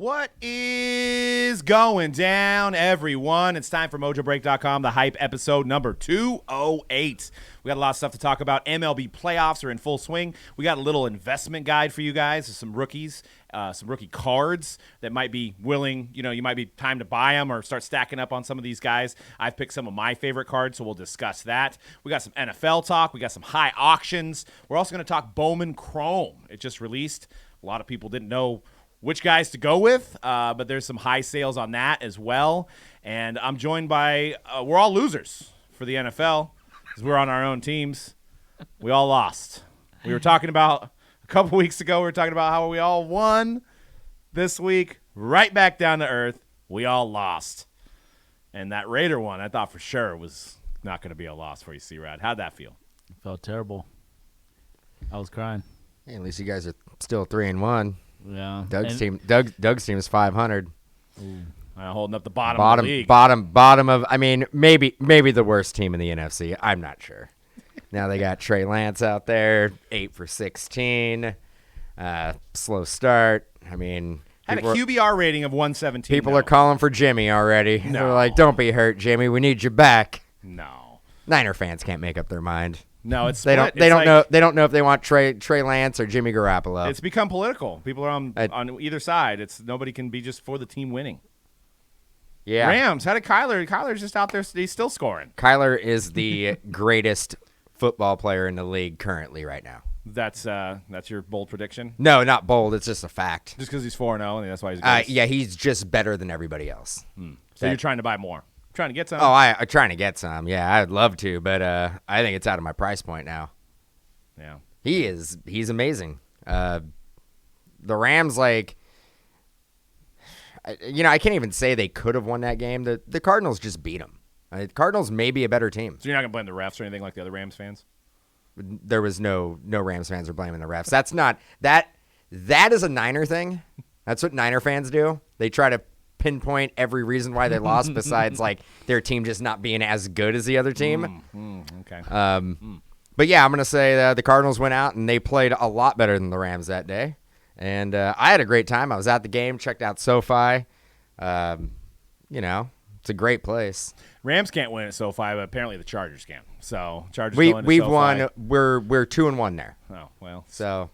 What is going down, everyone? It's time for Mojobreak.com, the hype episode number 208. We got a lot of stuff to talk about. MLB playoffs are in full swing. We got a little investment guide for you guys. There's some rookies, some rookie cards that might be willing, you might be time to buy them or start stacking up on some of these guys. I've picked some of my favorite cards, so we'll discuss that. We got some NFL talk. We got some high auctions. We're also going to talk Bowman Chrome. It just released. A lot of people didn't know which guys to go with, but there's some high sales on that as well. And I'm joined by, we're all losers for the NFL because we're on our own teams. We all lost. We were talking about, a couple weeks ago, we were talking about how we all won. This week, right back down to earth, we all lost. And that Raider one, I thought for sure was not going to be a loss for you, C-Rad. How'd that feel? It felt terrible. I was crying. Hey, at least you guys are still 3-1. Yeah. Doug's team is 500. Holding up the bottom of the league. Bottom of. I mean, maybe the worst team in the NFC. I'm not sure. Now they got Trey Lance out there, 8 for 16. Slow start. I mean, had a QBR rating of 117. People are calling for Jimmy already. No. They're like, "Don't be hurt, Jimmy. We need you back." No. Niner fans can't make up their mind. No, it's they split. don't know. They don't know if they want Trey Lance or Jimmy Garoppolo. It's become political. People are on either side. Nobody can be just for the team winning. Yeah. Rams. How did Kyler? Kyler's just out there. He's still scoring. Kyler is the greatest football player in the league currently right now. That's your bold prediction? No, not bold. It's just a fact. Just because he's 4-0, and that's why he's good. Yeah, he's just better than everybody else. So you're trying to buy more. Trying to get some? Oh, I'm trying to get some. Yeah, I'd love to, but I think it's out of my price point now. Yeah. He's amazing. The Rams, I can't even say they could have won that game. The Cardinals just beat them. The Cardinals may be a better team. So you're not going to blame the refs or anything like the other Rams fans? There was no Rams fans are blaming the refs. That's not that is a Niner thing. That's what Niner fans do. They try to pinpoint every reason why they lost besides their team just not being as good as the other team. Okay. But yeah, I'm going to say the Cardinals went out and they played a lot better than the Rams that day. And I had a great time. I was at the game, checked out SoFi. It's a great place. Rams can't win at SoFi, but apparently the Chargers can. So Chargers we've SoFi. won. We're 2-1 there. Oh well. So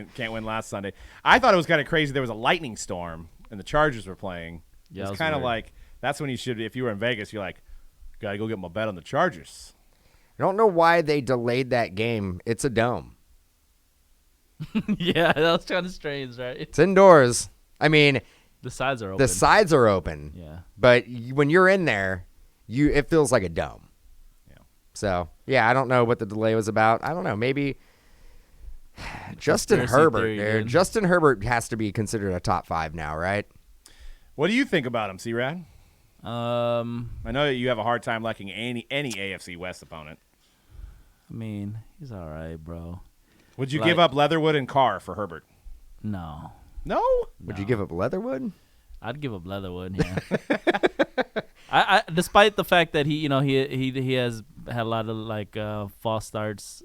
can't win last Sunday. I thought it was kind of crazy. There was a lightning storm and the Chargers were playing. Yeah, it's kind of like that's when you should. If you were in Vegas, you're like, gotta go get my bet on the Chargers. I don't know why they delayed that game. It's a dome. Yeah, that was kind of strange, right? It's indoors. I mean, the sides are open. The sides are open. Yeah. But when you're in there, it feels like a dome. Yeah. So, yeah, I don't know what the delay was about. I don't know. Maybe Justin Herbert. Justin Herbert has to be considered a top 5 now, right? What do you think about him, C-Rad? I know that you have a hard time liking any AFC West opponent. I mean, he's all right, bro. Would you give up Leatherwood and Carr for Herbert? No. No? Would you give up Leatherwood? I'd give up Leatherwood. Yeah. I despite the fact that he has had a lot of false starts,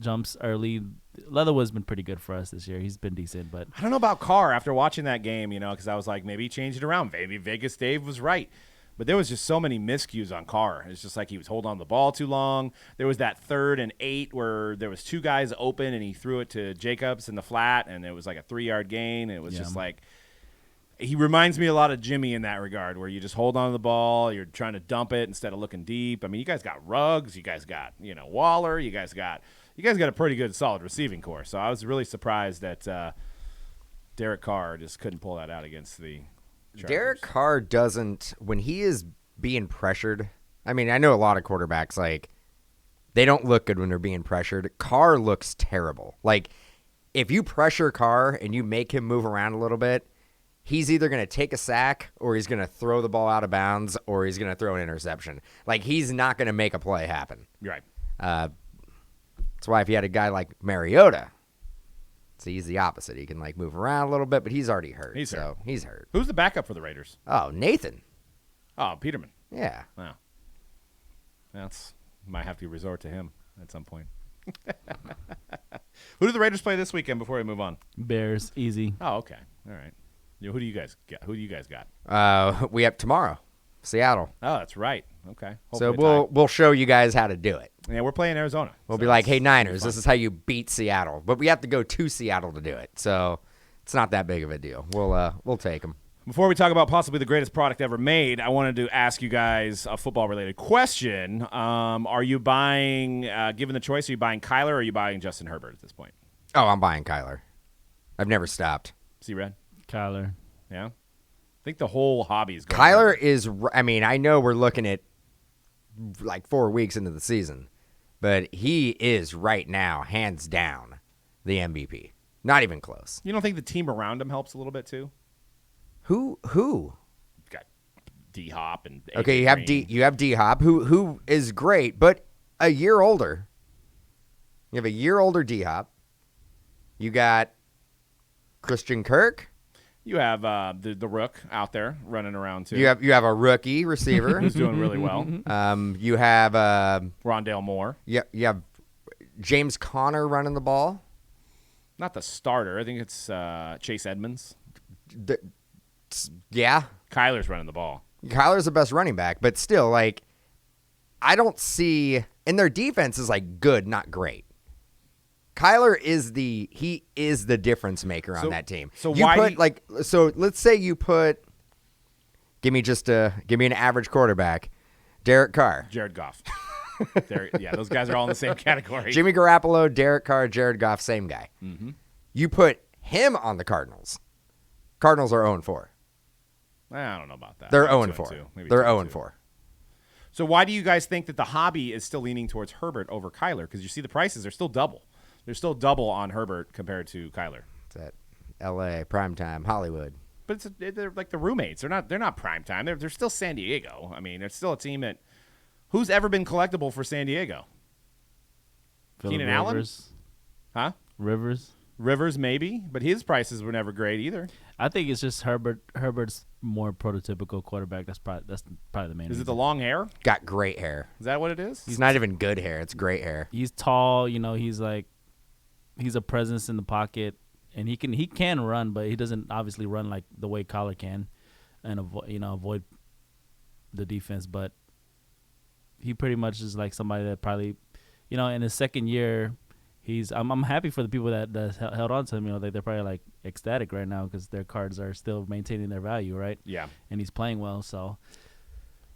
jumps early. Leatherwood's been pretty good for us this year. He's been decent, but I don't know about Carr after watching that game. Because I was like, maybe he changed it around. Maybe Vegas Dave was right. But there was just so many miscues on Carr. It's just like he was holding on to the ball too long. There was that 3rd and 8 where there was 2 guys open and he threw it to Jacobs in the flat and it was like a 3-yard gain. It was just like he reminds me a lot of Jimmy in that regard where you just hold on to the ball, you're trying to dump it instead of looking deep. I mean, you guys got Ruggs, you guys got Waller, you guys got a pretty good solid receiving core. So I was really surprised that Derek Carr just couldn't pull that out against the Chargers. Derek Carr doesn't, when he is being pressured, I mean, I know a lot of quarterbacks, they don't look good when they're being pressured. Carr looks terrible. If you pressure Carr and you make him move around a little bit, he's either going to take a sack or he's going to throw the ball out of bounds or he's going to throw an interception. He's not going to make a play happen. Right. That's why if you had a guy like Mariota, so he's the opposite. He can move around a little bit, but he's already hurt. He's hurt. Who's the backup for the Raiders? Oh, Nathan. Oh, Peterman. Yeah. Wow. Might have to resort to him at some point. Who do the Raiders play this weekend before we move on? Bears, easy. Oh, okay. All right. Who do you guys got? We have tomorrow, Seattle. Oh, that's right. Okay. So Hopefully we'll show you guys how to do it. yeah, we're playing Arizona. We'll So be like, it's hey, Niners, fun. this is how you beat Seattle. But we have to go to Seattle to do it. So it's not that big of a deal. We'll take them. Before we talk about possibly the greatest product ever made, I wanted to ask you guys a football-related question. Are you buying, given the choice, are you buying Kyler or are you buying Justin Herbert at this point? Oh, I'm buying Kyler. I've never stopped. See, Red? Kyler. Yeah? I think the whole hobby is going Kyler is, I mean, I know we're looking at like 4 weeks into the season, but he is right now, hands down, the MVP. Not even close. You don't think the team around him helps a little bit too? Who? You've got D-Hop and AJ Okay, you have D-Hop, who is great, but a year older. You have a year older D-Hop. You got Christian Kirk. You have the Rook out there running around too. You have a rookie receiver. who's doing really well. You have Rondale Moore. you have James Conner running the ball. Not the starter. I think it's Chase Edmonds. Yeah, Kyler's running the ball. Kyler's the best running back, but still, like, I don't see, and their defense is like good, not great. Kyler is the difference maker on that team. So you why put so let's say you put give me an average quarterback, Derek Carr, Jared Goff. Yeah, those guys are all in the same category. Jimmy Garoppolo, Derek Carr, Jared Goff, same guy. Mm-hmm. You put him on the Cardinals. Cardinals are 0-4. I don't know about that. They're Maybe 0-4. 2-2. Maybe They're 2-2. 0-4. So why do you guys think that the hobby is still leaning towards Herbert over Kyler? Because you see the prices are still double. They're still double on Herbert compared to Kyler. It's at L.A. primetime Hollywood. But they're like the roommates. They're not prime time. They're still San Diego. I mean, it's still a team that who's ever been collectible for San Diego? Keenan Allen? Rivers. Huh? Rivers, maybe, but his prices were never great either. I think it's just Herbert's more prototypical quarterback. That's probably the main. Is it reason. the long hair? Got great hair. Is that what it is? It's not even good hair. It's great hair. He's tall. You know, he's a presence in the pocket, and he can run, but he doesn't obviously run like the way Kyler can, and avoid the defense. But he pretty much is like somebody that probably, in his second year. I'm happy for the people that held on to him. They're probably like ecstatic right now because their cards are still maintaining their value, right? Yeah. And he's playing well, so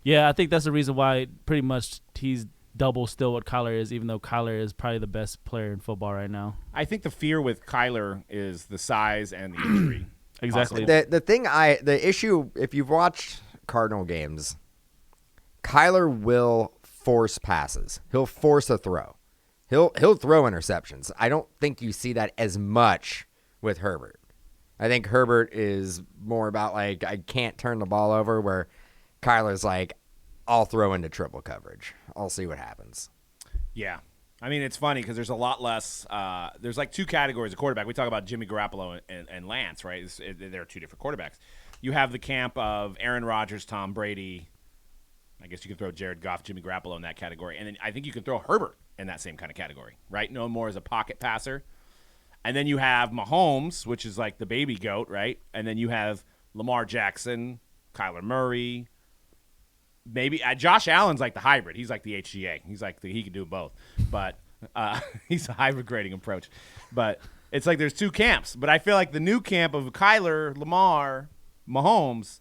yeah, I think that's the reason why pretty much he's double still what Kyler is, even though Kyler is probably the best player in football right now. I think the fear with Kyler is the size and the injury. Exactly. The issue, if you've watched Cardinal games, Kyler will force passes. He'll force a throw. He'll throw interceptions. I don't think you see that as much with Herbert. I think Herbert is more about like I can't turn the ball over, where Kyler's like I'll throw into triple coverage. I'll see what happens. Yeah. I mean, it's funny because there's a lot less there's like two categories of quarterback. We talk about Jimmy Garoppolo and Lance, right? They're two different quarterbacks. You have the camp of Aaron Rodgers, Tom Brady. I guess you can throw Jared Goff, Jimmy Garoppolo in that category. And then I think you can throw Herbert in that same kind of category, right? No more as a pocket passer. And then you have Mahomes, which is like the baby goat, right? And then you have Lamar Jackson, Kyler Murray. Maybe Josh Allen's like the hybrid. He's like the HGA. He's like he can do both. But he's a hybrid grading approach. But it's like there's two camps. But I feel like the new camp of Kyler, Lamar, Mahomes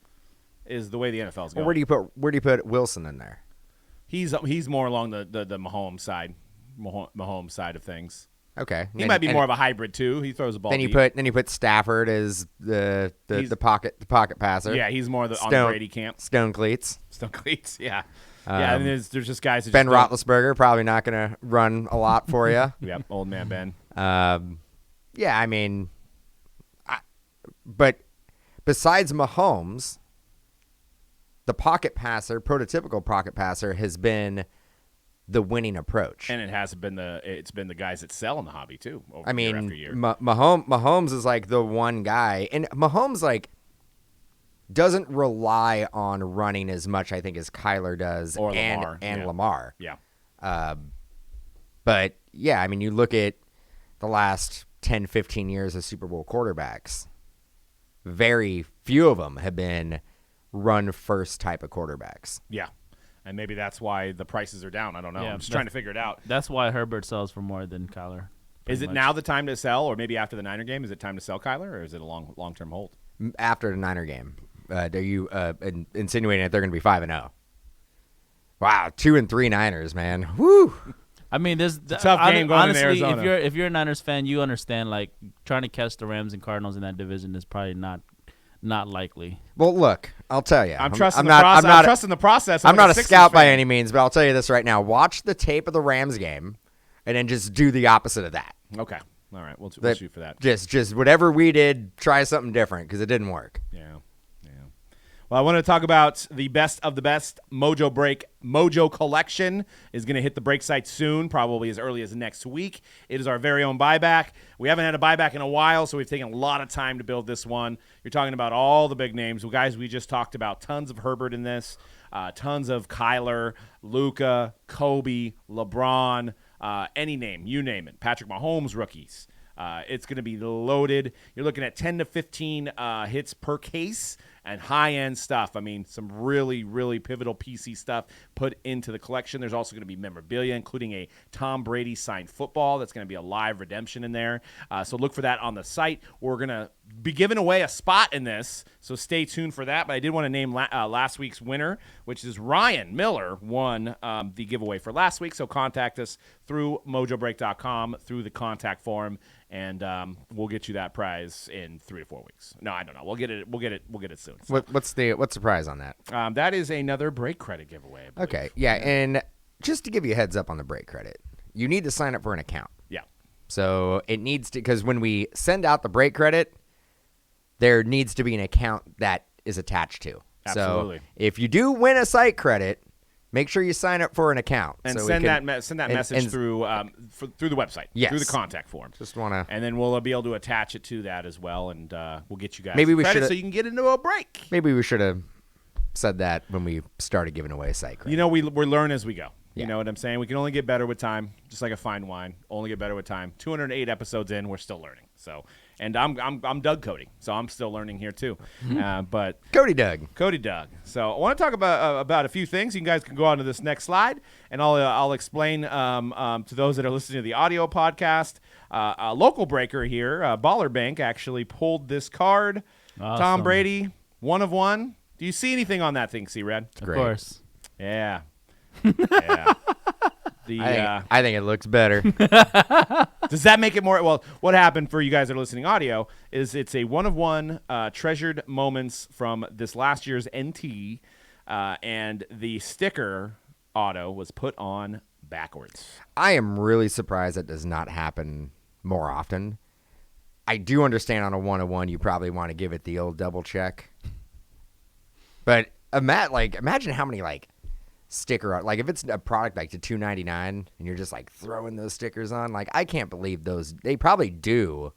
is the way the NFL is going. Well, where do you put Wilson in there? He's more along the Mahomes side of things. Okay, He might be more of a hybrid too. He throws the ball. Then you put Stafford as the pocket passer. Yeah, he's more on the Brady camp. Stone cleats. Yeah. Yeah, and there's just guys that Ben just Roethlisberger probably not going to run a lot for you. Yep, old man Ben. Yeah, I mean, but besides Mahomes, the prototypical pocket passer has been the winning approach. And it's been the guys that sell in the hobby too. I mean, year after year. Mahomes is like the one guy, and Mahomes like doesn't rely on running as much, I think, as Kyler does, or and Lamar. Lamar. Yeah. But, yeah, I mean, you look at the last 10, 15 years of Super Bowl quarterbacks, very few of them have been run-first type of quarterbacks. Yeah. And maybe that's why the prices are down. I don't know. Yeah, I'm just trying to figure it out. That's why Herbert sells for more than Kyler. Is it now the time to sell, or maybe after the Niner game, is it time to sell Kyler, or is it a long-term hold? After the Niner game, are you insinuating that they're going to be 5-0? Wow, 2-3 Niners, man. Woo! I mean, there's tough game going honestly, into Arizona. if you're a Niners fan, you understand like trying to catch the Rams and Cardinals in that division is probably not likely. Well, look, I'll tell you. I'm trusting the process. I'm trusting the process. I'm not a Sixers scout by fan. any means, but I'll tell you this right now. Watch the tape of the Rams game and then just do the opposite of that. Okay. All right. We'll shoot for that. Just whatever we did, try something different because it didn't work. Yeah. Well, I want to talk about the best of the best Mojobreak Mojo collection is going to hit the break site soon, probably as early as next week. It is our very own buyback. We haven't had a buyback in a while, so we've taken a lot of time to build this one. You're talking about all the big names. Well, guys, we just talked about tons of Herbert in this, tons of Kyler, Luka, Kobe, LeBron, any name, you name it. Patrick Mahomes rookies. It's going to be loaded. You're looking at 10 to 15 hits per case and high-end stuff. I mean, some really, really pivotal PC stuff put into the collection. There's also going to be memorabilia, including a Tom Brady signed football. That's going to be a live redemption in there. So look for that on the site. We're going to be giving away a spot in this, so stay tuned for that. But I did want to name last week's winner, which is Ryan Miller, won the giveaway for last week. So contact us through mojobreak.com, through the contact form, and we'll get you that prize in 3 to 4 weeks. No, I don't know. We'll get it soon. So, What's the prize on that? that is another break credit giveaway. I believe. Okay, yeah, and just to give you a heads up on the break credit, you need to sign up for an account. Yeah. So it needs to, because when we send out the break credit, there needs to be an account that is attached to. Absolutely. So if you do win a site credit, make sure you sign up for an account And so send we can, that message through through the website, Yes. through the contact form. Just want to. And then we'll be able to attach it to that as well, and we'll get you guys Maybe we credit shoulda- so you can get into a break. Maybe we should have said that when we started giving away a site credit. You know, we learn as we go. Yeah. You know what I'm saying? We can only get better with time, just like a fine wine. Only get better with time. 208 episodes in, we're still learning. So, and I'm Doug Cody, so I'm still learning here too. But Cody Doug. Cody Doug. So I want to talk about a few things. You guys can go on to this next slide, and I'll explain to those that are listening to the audio podcast. A local breaker here, Baller Bank, actually pulled this card. Awesome. Tom Brady, 1 of 1. Do you see anything on that thing, C-Red? Of Great. course. Yeah. Yeah. I think it looks better. Does that make it more? Well, what happened for you guys that are listening audio is it's a 1 of 1 treasured moments from this last year's NT, and the sticker auto was put on backwards. I am really surprised that does not happen more often. I do understand on a 1-of-1 you probably want to give it the old double check. But imagine how many sticker, like if it's a product like to $2.99 and you're just like throwing those stickers on, like I can't believe those. They probably do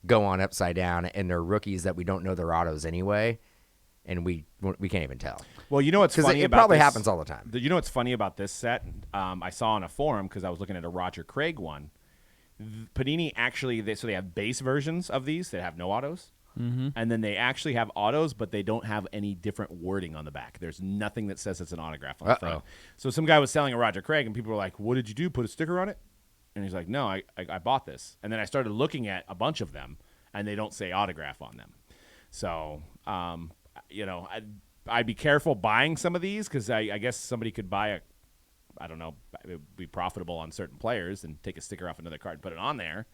go on upside down, and they're rookies that we don't know their autos anyway, and we can't even tell. Well, you know what's funny it about probably this? happens all the time. You know what's funny about this set? I saw on a forum because I was looking at a Roger Craig one. Panini actually, they have base versions of these that have no autos. Mm-hmm. And then they actually have autos, but they don't have any different wording on the back. There's nothing that says it's an autograph on the front. So some guy was selling a Roger Craig, and people were like, "What did you do? Put a sticker on it?" And he's like, "No, I bought this." And then I started looking at a bunch of them, and they don't say autograph on them. So, I'd be careful buying some of these because I guess somebody could buy it would be profitable on certain players and take a sticker off another card and put it on there.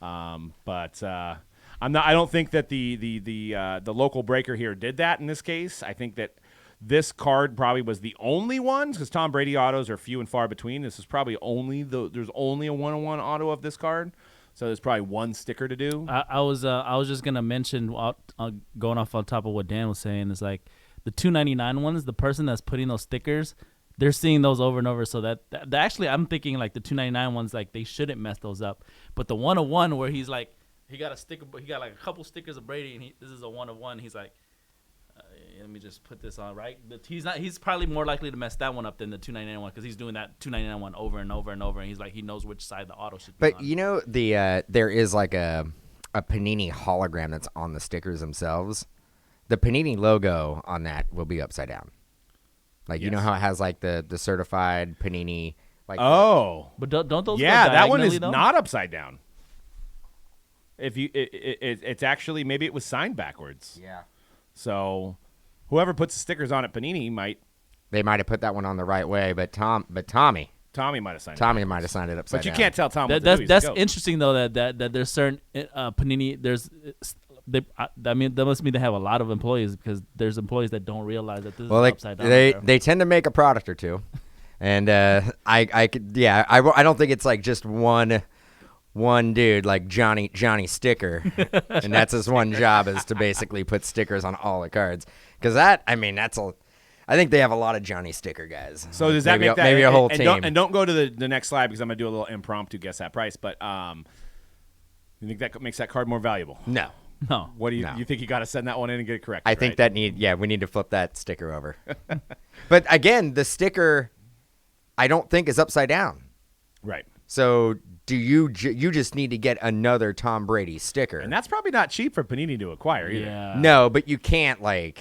I don't think that the local breaker here did that in this case. I think that this card probably was the only one because Tom Brady autos are few and far between. This is probably there's only a 1-on-1 auto of this card, so there's probably one sticker to do. I was just gonna mention going off on top of what Dan was saying is like the $2.99 ones. The person that's putting those stickers, they're seeing those over and over. So that actually, I'm thinking like the $2.99 ones, like they shouldn't mess those up. But the 1-of-1 where he's like. He got a sticker. He got like a couple stickers of Brady, and this is a 1-of-1. He's like, let me just put this on right. He's probably more likely to mess that one up than the 299 one because he's doing that 299 one over and over and over, and he's like he knows which side the auto should be But on. you know there is like a Panini hologram that's on the stickers themselves. The Panini logo on that will be upside down. Like you know how it has like the certified Panini. Like but don't those? Yeah, go that one is though? not upside down. If you, it's actually maybe it was signed backwards. Yeah. So, whoever puts the stickers on at Panini They might have put that one on the right way, but Tommy might have signed might have upside But you down. can't tell Tom what to do. He's That's a goat. interesting though that there's certain Panini I mean that must mean they have a lot of employees because there's employees that don't realize that this is upside down. They tend to make a product or two, and I don't think it's like just one dude like Johnny Sticker, and that's his one job is to basically put stickers on all the cards. Because I think they have a lot of Johnny Sticker guys. So does that maybe make that maybe a whole team? Don't go to the next slide because I'm gonna do a little impromptu guess that price. But you think that makes that card more valuable? No. No. What do you No. you think you got to send that one in and get it correct? I think that we need to flip that sticker over. But again, the sticker, I don't think is upside down. right. So do you just need to get another Tom Brady sticker? And that's probably not cheap for Panini to acquire either. Yeah. No, but you can't let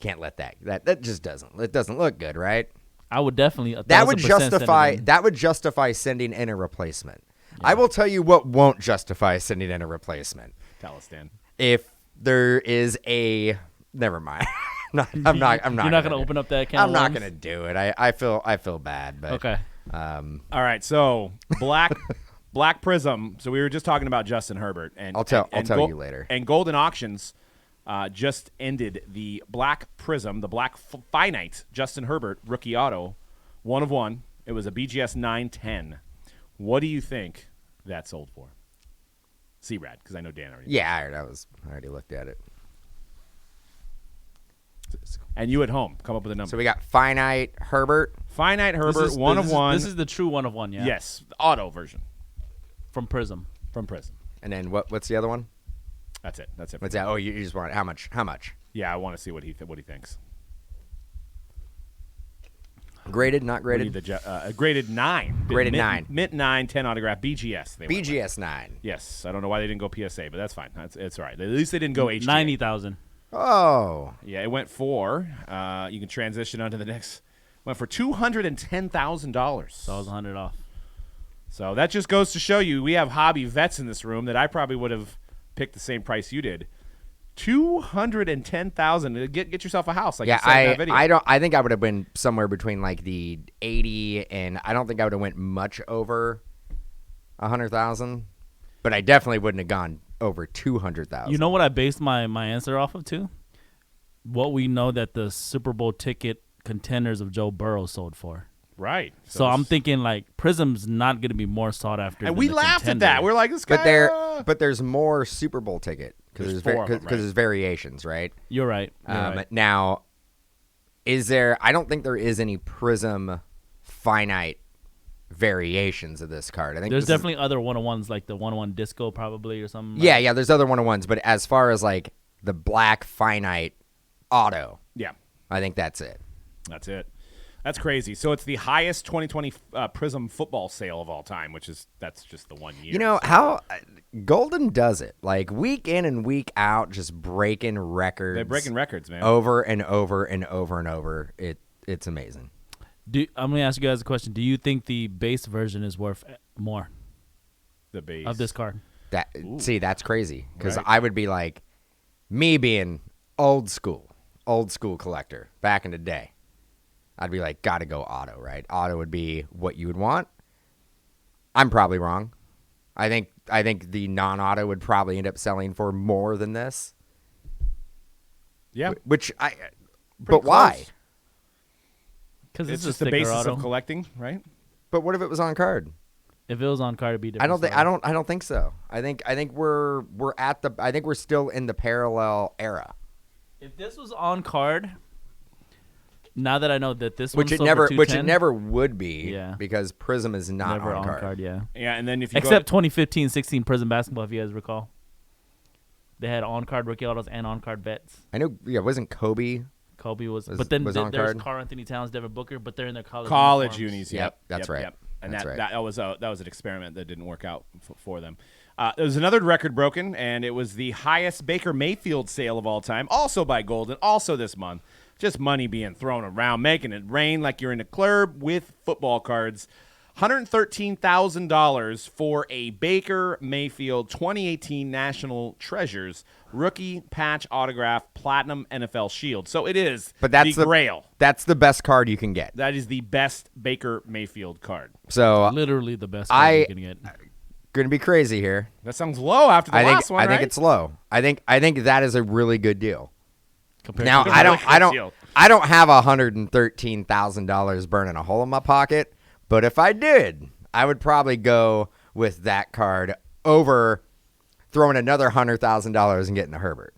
that just doesn't look good, right? I would definitely That would 1,000% send it in. justify sending in a replacement. Yeah. I will tell you what won't justify sending in a replacement. Tell us, Dan. If there is a never mind. I'm not You're not gonna open up that can. I'm not gonna do it. I feel bad, but Okay. All right, so Black Prism. So we were just talking about Justin Herbert, and I'll tell you later. And Goldin Auctions just ended the Black Prism, the Black Finite Justin Herbert rookie auto, 1 of 1. It was a BGS 910. What do you think that sold for? C-Rad, because I know Dan already. Yeah, I already looked at it. And you at home, come up with a number. So we got Finite Herbert. Finite Herbert, This is- 1 this of is- 1. This is the true 1 of 1. Yeah. Yes, the auto version From Prism. from Prism. And then what's the other one? That's it. That's it. What's that? Oh, you just want how much? Yeah, I want to see what he thinks. Graded, not What do graded? you- graded 9. Graded mint, 9. Mint 9, 10 autograph, BGS. They went with. BGS 9. Yes, I don't know why they didn't go PSA, but that's fine. It's all right. At least they didn't go HGA. 90,000. Oh. Yeah, it went for. You can transition on to the next. Went for $210,000. So I was 100 off. So that just goes to show you we have hobby vets in this room that I probably would have picked the same price you did. $210,000. Get yourself a house, like Yeah, you said in that video. I think I would have been somewhere between like the 80 and I don't think I would have went much over 100,000, but I definitely wouldn't have gone over 200,000. You know what I based my answer off of too? What we know that the Super Bowl ticket contenders of Joe Burrow sold for. Right. So I'm thinking like Prism's not going to be more sought after. And than we the laughed contender. at that. We're like, this guy. but there's more Super Bowl ticket There's because four of them, right? there's variations, right? You're right. You're right. Now, is there? I don't think there is any Prism finite variations of this card. I think There's this is- definitely other 101s like the 101 Disco probably or something. yeah. There's other 101s, but as far as like the black finite auto, Yeah, I think that's it. that's it. That's crazy. So it's the highest 2020 Prism football sale of all time, that's just the 1 year. You know how Golden does it, like week in and week out, just breaking records. They're breaking records, man. over and over and over and over. It's amazing. I'm going to ask you guys a question. Do you think the base version is worth more The base of this card? See, that's crazy because Right. I would be like, me being old school collector back in the day, I'd be like, gotta go auto, right? Auto would be what you would want. I'm probably wrong. I think the non-auto would probably end up selling for more than this. Yeah, Which but Pretty why? close. Because It's it's just a the sticker basis auto. of collecting, right? But what if it was on card? If it was on card, it'd be different. I don't think so. I think we're still in the parallel era. If this was on card, now that I know that this Which one's it sold never for which it 210, never would be, Yeah. because Prism is not never on card. yeah. Yeah, and then if you Except 2015-16 Prism basketball, if you guys recall. They had on-card rookie autos and on-card vets. I know. Yeah, wasn't Kobe? Kobe was Was- but then was on there's card? Carl Anthony Towns, Devin Booker, but they're in their College uniforms. unis. Yep, that's right. Yep. And That's right. that was an experiment that didn't work out for them. There was another record broken, and it was the highest Baker Mayfield sale of all time, also by Goldin, also this month. Just money being thrown around, making it rain like you're in a club with football cards. $113,000 for a Baker Mayfield 2018 National Treasures rookie patch autograph platinum NFL shield. So it is the Grail. That's the best card you can get. That is the best Baker Mayfield card. So Literally the best card you can get. Gonna be crazy here. That sounds low after the last one, I think right? it's low. I think that is a really good deal. Compared Now to I don't have $113,000 burning a hole in my pocket, but if I did, I would probably go with that card over throwing another $100,000 and getting a Herbert.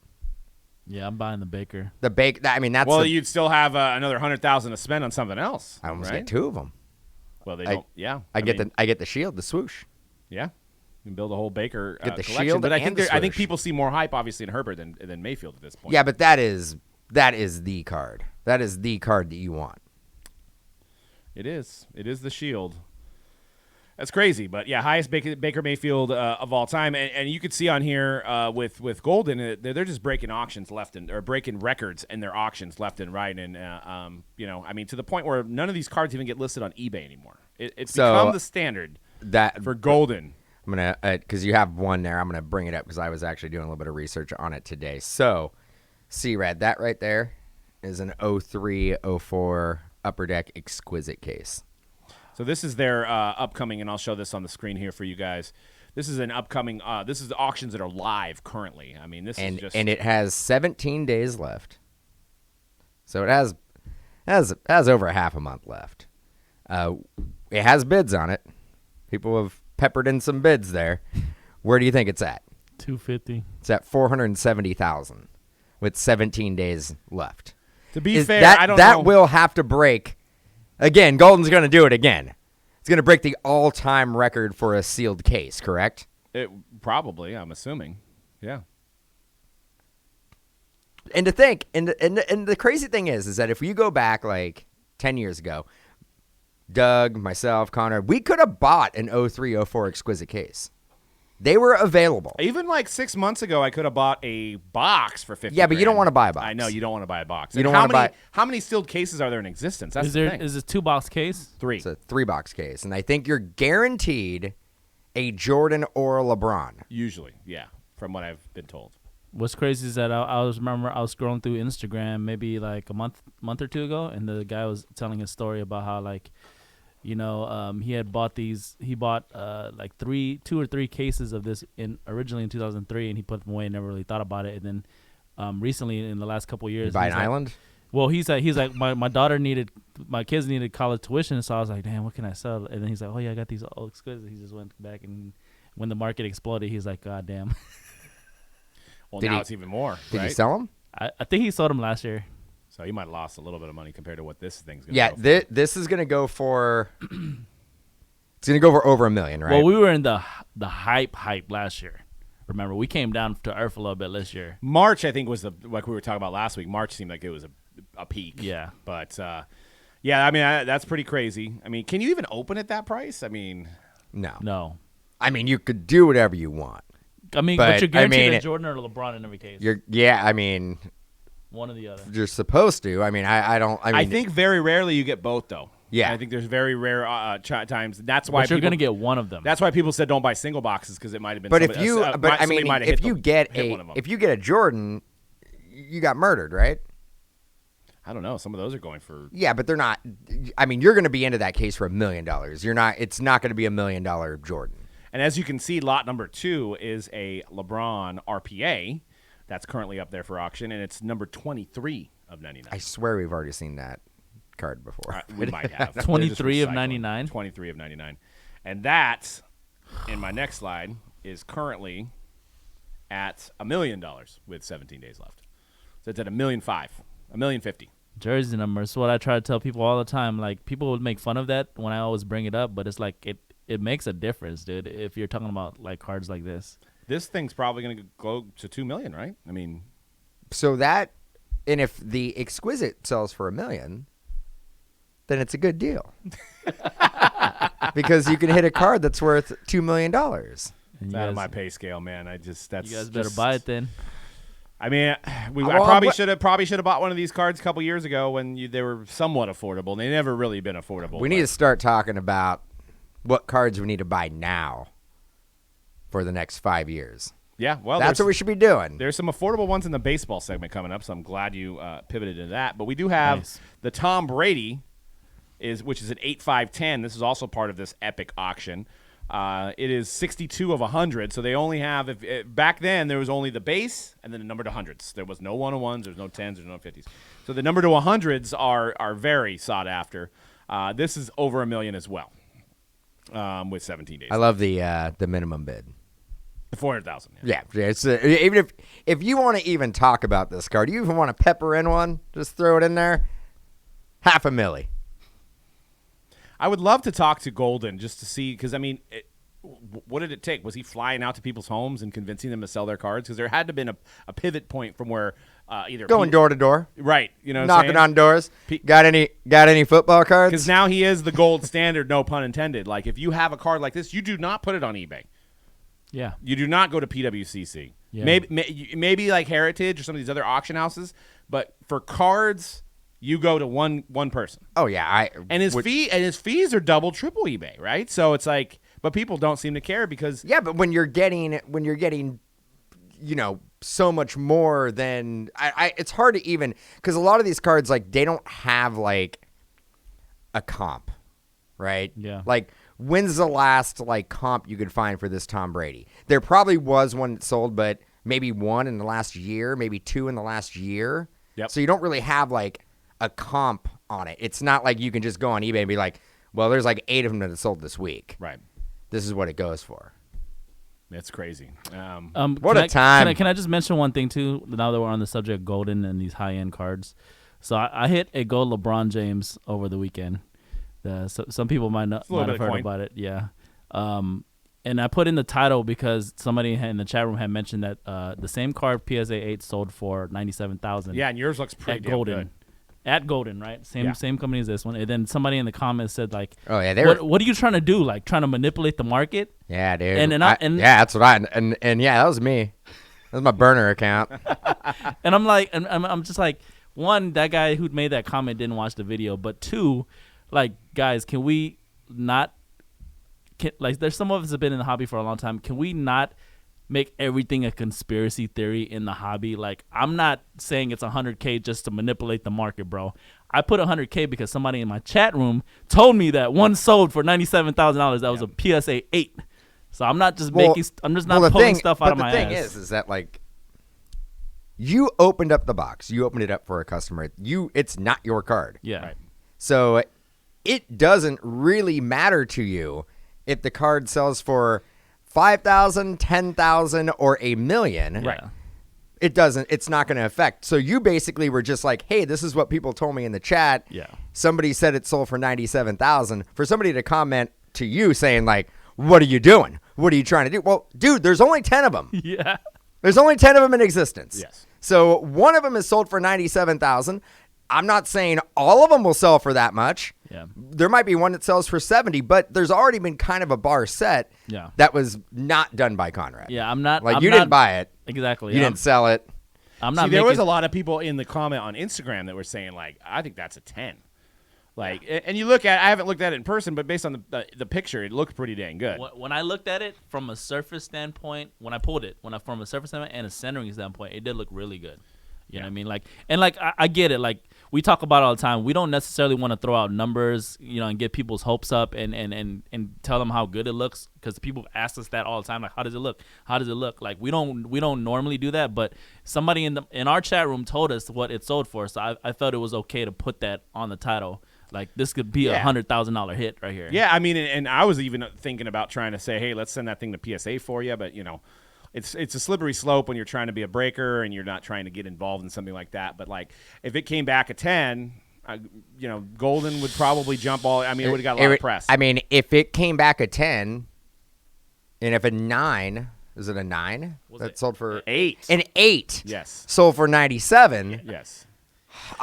Yeah, I'm buying the Baker. I mean, that's you'd still have another $100,000 to spend on something else. I almost right? get two of them. Well, they don't. Yeah, I get the shield, the swoosh. Yeah, you can build a whole Baker Get the collection. shield But I and think the I think swoosh. people see more hype, obviously, in Herbert than Mayfield at this point. Yeah, but that is the card. That is the card that you want. It is. It is the shield. That's crazy, but yeah, highest Baker Mayfield of all time, and you could see on here with Goldin, they're just breaking auctions or breaking records in their auctions left and right, and I mean to the point where none of these cards even get listed on eBay anymore. It's become the standard for Goldin. I'm gonna because you have one there. I'm gonna bring it up because I was actually doing a little bit of research on it today. So, C-Rad, that right there is an 03-04 Upper Deck exquisite case. So this is their upcoming, and I'll show this on the screen here for you guys. This is an upcoming. This is the auctions that are live currently. I mean, this is just and it has 17 days left, so it has over half a month left. It has bids on it. People have peppered in some bids there. Where do you think it's at? 250. It's at 470,000 with 17 days left. To be fair, I don't know. That will have to break. Again, Goldin's going to do it again. It's going to break the all-time record for a sealed case, correct? It probably, I'm assuming. Yeah. And to think, and the crazy thing is that if you go back like 10 years ago, Doug, myself, Connor, we could have bought an 03-04 exquisite case. They were available. Even like 6 months ago, I could have bought a box for $50. Yeah, but you don't want to buy a box. I know you don't want to buy a box. You And don't how wanna many buy- How many sealed cases are there in existence? That's Is the there thing. is this 2-box case? 3. It's a 3-box case, and I think you're guaranteed a Jordan or a LeBron. Usually, yeah, from what I've been told. What's crazy is that I was scrolling through Instagram maybe like a month or two ago, and the guy was telling a story about how he bought like 2 or 3 cases of this originally in 2003, and he put them away and never really thought about it. And then recently in the last couple of years, You buy an he's like- island? Well, he's like my kids needed college tuition, so I was like, damn, what can I sell? And then he's like, oh yeah, I got these all exquisite. He just went back, and when the market exploded, he's like, god damn. Well, Did now he- it's even more. Did right? you sell them? I think he sold them last year. So you might have lost a little bit of money compared to what this thing's going to Yeah, go for. this is going to go for it's going to go for over $1 million, right? Well, we were in the hype last year. Remember, we came down to earth a little bit this year. March, I think, was like we were talking about last week. March seemed like it was a peak. Yeah. But, yeah, I mean, that's pretty crazy. I mean, can you even open at that price? I mean, No. I mean, you could do whatever you want. I mean, But, but you're guaranteed I mean, a Jordan or LeBron in every case. I mean, One or the other. you're supposed to. I mean, I think very rarely you get both, though. Yeah. I think there's very rare times. That's why But you're people- going to get one of them. That's why people said don't buy single boxes because it might have been. But if somebody- you, but I somebody mean, might have if hit you them- get hit one of them. if you get a Jordan, you got murdered, right? I don't know. Some of those are going for. Yeah, but they're not. I mean, you're going to be into that case for $1 million. You're not. It's not going to be $1 million Jordan. And as you can see, lot number 2 is a LeBron RPA that's currently up there for auction, and it's number 23 of 99. I swear we've already seen that card before. We might have. 23 of They're just recycling. 99? 23 of 99. And that, in my next slide, is currently at $1 million with 17 days left. So it's at $1,005,000, $1,050,000. Jersey numbers. That's what I try to tell people all the time. Like, people would make fun of that when I always bring it up, but it's like it makes a difference, dude, if you're talking about like cards like this. This thing's probably going to go to $2 million, right? I mean, So that, and if the exquisite sells for $1 million, then it's a good deal. Because you can hit a card that's worth $2 million. And it's you out of guys- my pay scale, man. That's You guys better just- buy it then. I mean, I Well, probably what- should have bought one of these cards a couple years ago when they were somewhat affordable. They never really been affordable. We need to start talking about what cards we need to buy now for the next 5 years. Yeah, well, That's what we should be doing. There's some affordable ones in the baseball segment coming up, so I'm glad you pivoted to that. But we do have Nice. the Tom Brady, which is an 8-5-10. This is also part of this epic auction. It is 62 of 100, so they only have back then there was only the base and then the number to hundreds. There was no 101s, there's no 10s, there's no 50s. So the number to 100s are very sought after. This is over $1 million as well, with 17 days. I love the minimum bid. 400,000. Yeah, it's even if you want to even talk about this card, you even want to pepper in one, just throw it in there. $500,000. I would love to talk to Goldin just to see, because, I mean, what did it take? Was he flying out to people's homes and convincing them to sell their cards? Because there had to have been a pivot point from where either Going door to door, right, you know, knocking on doors. Got any football cards? Because now he is the gold standard, no pun intended. Like, if you have a card like this, you do not put it on eBay. Yeah. You do not go to PWCC. Yeah. Maybe like Heritage or some of these other auction houses, but for cards, you go to one person. Oh yeah, His fees are double, triple eBay, right? So it's like, but people don't seem to care because yeah, but when you're getting, you know, so much more than it's hard to even, because a lot of these cards, like, they don't have like a comp, right? Yeah. Like, when's the last like comp you could find for this Tom Brady? There probably was one that sold, but maybe one in the last year, maybe two in the last year. Yep. So you don't really have like a comp on it. It's not like you can just go on eBay and be like, well, there's like 8 of them that sold this week. right. This is what it goes for. That's crazy. What a time. Can I just mention one thing too? Now that we're on the subject of Golden and these high end cards, so I hit a gold LeBron James over the weekend. So some people might have heard coin. about it. Yeah. And I put in the title because somebody in the chat room had mentioned that the same card PSA 8 sold for $97,000. Yeah, and yours looks pretty at damn Golden. good. At Golden, right? Yeah. Same company as this one. And then somebody in the comments said like, Oh yeah, what are you trying to do? Like trying to manipulate the market? Yeah, dude. And yeah, that's what and yeah, that was me. That was my burner account. And I'm like, and I'm just like, one, that guy who made that comment didn't watch the video, but two, like, guys, can we not? Like, there's some of us have been in the hobby for a long time. Can we not make everything a conspiracy theory in the hobby? Like, I'm not saying it's 100K just to manipulate the market, bro. I put 100K because somebody in my chat room told me that one sold for $97,000. That was a PSA 8. So I'm not just I'm just not pulling stuff out of my ass. But the thing is that, like, you opened up the box. You opened it up for a customer. It's not your card. Yeah. Right. So it doesn't really matter to you if the card sells for $5,000, $10,000, or $1 million. Right. It's not going to affect. So you basically were just like, hey, this is what people told me in the chat. Yeah. Somebody said it sold for $97,000. For somebody to comment to you saying, like, what are you doing? What are you trying to do? Well, dude, there's only 10 of them. Yeah. There's only 10 of them in existence. Yes. So one of them is sold for $97,000. I'm not saying all of them will sell for that much. Yeah. There might be one that sells for 70, but there's already been kind of a bar set Yeah. that was not done by Conrad. Yeah. I'm not Like, I'm you not- didn't buy it. Exactly. You didn't sell it. I'm not. See, there was making- a lot of people in the comment on Instagram that were saying, like, I think that's a 10. Like, and you look at, I haven't looked at it in person, but based on the picture, it looked pretty dang good. When I looked at it from a surface standpoint, when I pulled it, from a surface standpoint and a centering standpoint, it did look really good. You know what I mean? Like, and like I get it. Like, we talk about it all the time. We don't necessarily want to throw out numbers, you know, and get people's hopes up and tell them how good it looks, because people ask us that all the time. Like, how does it look? How does it look? Like, we don't normally do that, but somebody in our chat room told us what it sold for, so I felt it was okay to put that on the title. Like, this could be $100,000 hit right here. Yeah, I mean, and I was even thinking about trying to say, hey, let's send that thing to PSA for you, but, you know, it's a slippery slope when you're trying to be a breaker and you're not trying to get involved in something like that. But, like, if it came back at 10, you know, Golden would probably jump all. I mean, it would have got a lot of press. I mean, if it came back a 10 and if a 9 Is it a 9 that it sold for 8? An 8. Yes. Sold for 97. Yes.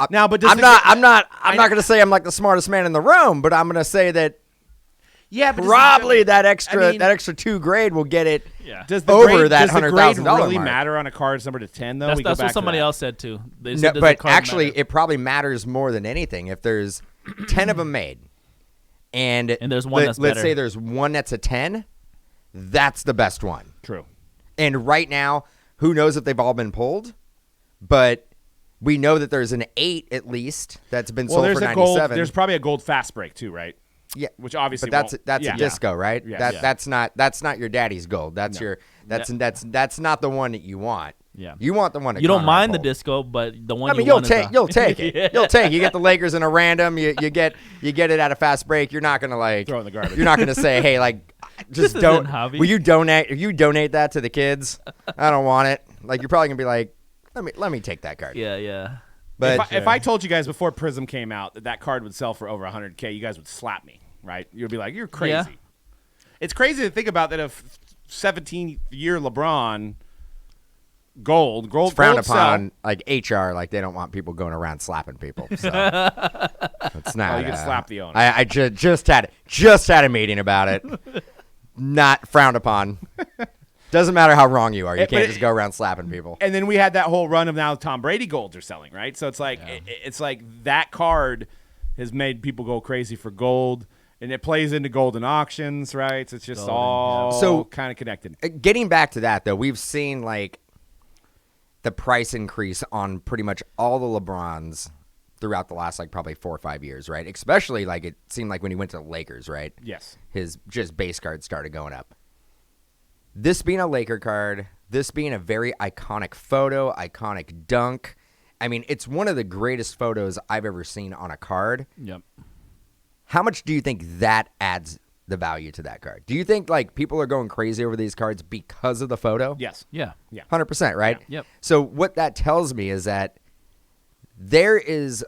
Now, but does I'm not going to say I'm like the smartest man in the room, but I'm going to say that yeah, but probably that extra I mean, that extra 2 grade will get it does the over grade, that does the grade $100,000 really mark. matter on a card's number to 10 though? That's what somebody else said too. They No, said, does the but card actually, matter? it probably matters more than anything. If there's 10 of them made, and there's one that's let's better. say there's one that's a 10, that's the best one. True. And right now, who knows if they've all been pulled, but we know that there's an 8 at least that's been sold there's for a 97. gold. There's probably a gold fast break too, right? Yeah, Which obviously, but that's won't- a disco, right? Yeah. That's not your daddy's gold. That's No. your that's not the one that you want. Yeah. You want the one that You don't Conrad mind the pulled. disco, but the one I mean, you want you'll take it. Yeah. You'll take it. You get the Lakers in a random. You get it at a fast break. You're not gonna like Throw it in the garbage. You're not gonna say, hey, like, just This don't. isn't hobby. Will you donate? If you donate that to the kids, I don't want it. Like, you're probably gonna be like, let me take that card. Yeah. But if I told you guys before Prism came out that card would sell for over 100K, you guys would slap me, right? You'd be like, "You're crazy." Yeah. It's crazy to think about that. A 17-year LeBron gold it's frowned gold upon, like HR, like they don't want people going around slapping people. So it's not. you can slap the owner. I just had a meeting about it. Not frowned upon. Doesn't matter how wrong you are. You can't just go around slapping people. And then we had that whole run of now Tom Brady golds are selling, right? So it's like it's like that card has made people go crazy for gold, and it plays into Goldin Auctions, right? So it's just all So kind of connected. Getting back to that, though, we've seen like the price increase on pretty much all the LeBrons throughout the last like probably 4 or 5 years, right? Especially like it seemed like when he went to the Lakers, right? Yes. His just base card started going up. This being a Laker card, this being a very iconic photo, iconic dunk. I mean, it's one of the greatest photos I've ever seen on a card. Yep. How much do you think that adds the value to that card? Do you think like people are going crazy over these cards because of the photo? Yes. Yeah. 100%, right? Yeah. Yep. So what that tells me is that there is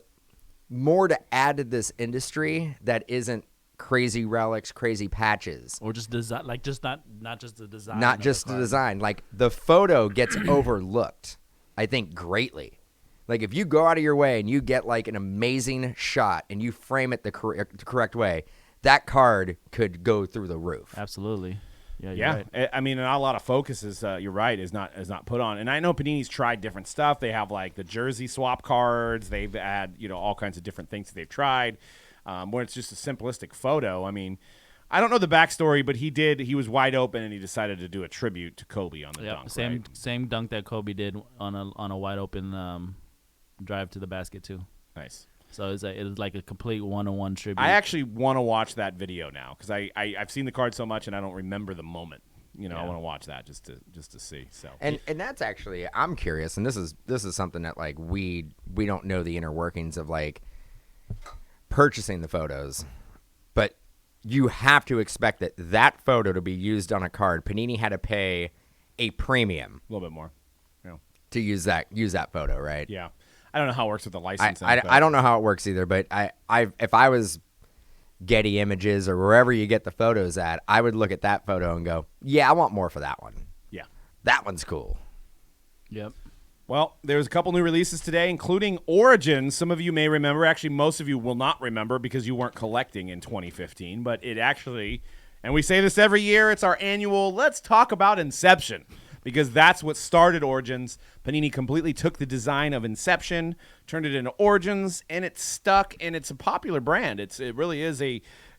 more to add to this industry that isn't crazy relics, crazy patches. Or just design, like just not just the design. Not of just the card. design. Like the photo gets overlooked, I think, greatly. Like if you go out of your way and you get like an amazing shot and you frame it the correct way, that card could go through the roof. Absolutely. Yeah. You're Yeah, right. I mean, not a lot of focus is. You're right, is not put on. And I know Panini's tried different stuff. They have like the jersey swap cards. They've had all kinds of different things that they've tried. Where it's just a simplistic photo. I mean, I don't know the backstory, but he was wide open and he decided to do a tribute to Kobe on the dunk. Same dunk that Kobe did on a wide open drive to the basket too. Nice. So it was like a complete one-on-one tribute. I actually want to watch that video now because I've seen the card so much and I don't remember the moment. I want to watch that just to see. So And that's actually, I'm curious, and this is something that like we don't know the inner workings of like purchasing the photos, but you have to expect that photo to be used on a card. Panini had to pay a premium a little bit more. to use that photo, right? Yeah. I don't know how it works with the licensing. I don't know how it works either, but if I was Getty Images or wherever you get the photos at, I would look at that photo and go, yeah, I want more for that one. Yeah. That one's cool. Yep. Well, there's a couple new releases today, including Origins. Some of you may remember. Actually, most of you will not remember because you weren't collecting in 2015. But it actually, and we say this every year, it's our annual Let's Talk About Inception because that's what started Origins. Panini completely took the design of Inception, turned it into Origins, and it's stuck, and it's a popular brand. It really is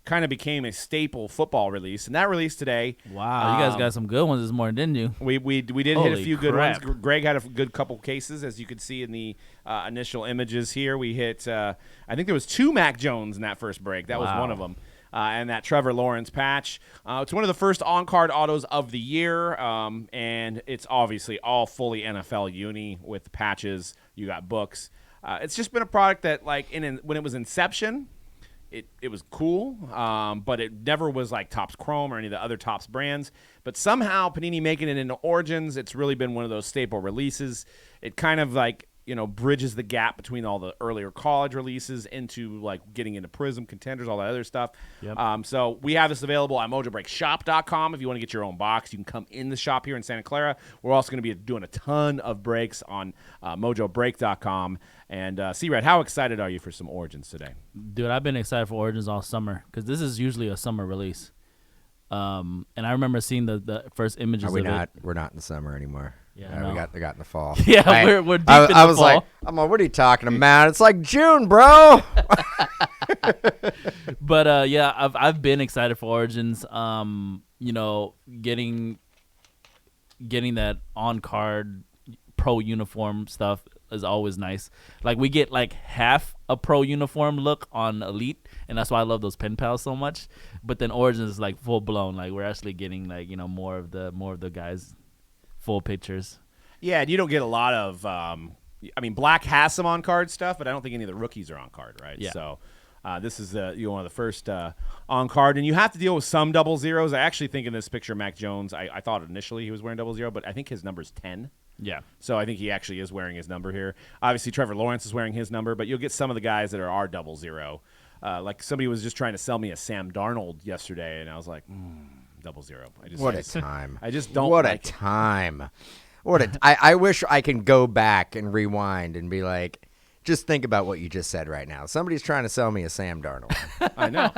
kind of became a staple football release, and that released today. Wow, you guys got some good ones this morning, didn't you? We did hit a Holy few good ones. crap. Greg had a good couple cases, as you could see in the initial images here. We hit, I think there was 2 Mac Jones in that first break. That was Wow. one of them. And that Trevor Lawrence patch. It's one of the first on-card autos of the year, and it's obviously all fully NFL uni with patches. You got books. It's just been a product that, like, when it was Inception, it was cool, but it never was like Topps Chrome or any of the other Topps brands. But somehow Panini making it into Origins, it's really been one of those staple releases. It kind of like bridges the gap between all the earlier college releases into like getting into Prism, Contenders, all that other stuff. Yep. So we have this available at MojobreakShop.com. If you want to get your own box, you can come in the shop here in Santa Clara. We're also going to be doing a ton of breaks on Mojobreak.com. And C-Red, how excited are you for some Origins today? Dude, I've been excited for Origins all summer because this is usually a summer release. And I remember seeing the first images of it. We're not in the summer anymore. Yeah, we got in the fall. Yeah, we're deep in the I was fall. like, what are you talking about? It's like June, bro. But yeah, I've been excited for Origins. Getting that on card pro uniform stuff is always nice. Like we get like half a pro uniform look on Elite, and that's why I love those pen pals so much. But then Origins is like full blown. Like we're actually getting like more of the guys full pictures. Yeah, and you don't get a lot of Black has some on card stuff, but I don't think any of the rookies are on card, right? Yeah. So this is one of the first on card, and you have to deal with some 00s. I actually think in this picture, Mac Jones, I thought initially he was wearing 00, but I think his number's 10. Yeah. So I think he actually is wearing his number here. Obviously, Trevor Lawrence is wearing his number, but you'll get some of the guys that are 00. Like somebody was just trying to sell me a Sam Darnold yesterday, and I was like, 00. What a time. I just don't What like a time. I wish I can go back and rewind and be like, just think about what you just said right now. Somebody's trying to sell me a Sam Darnold. I know.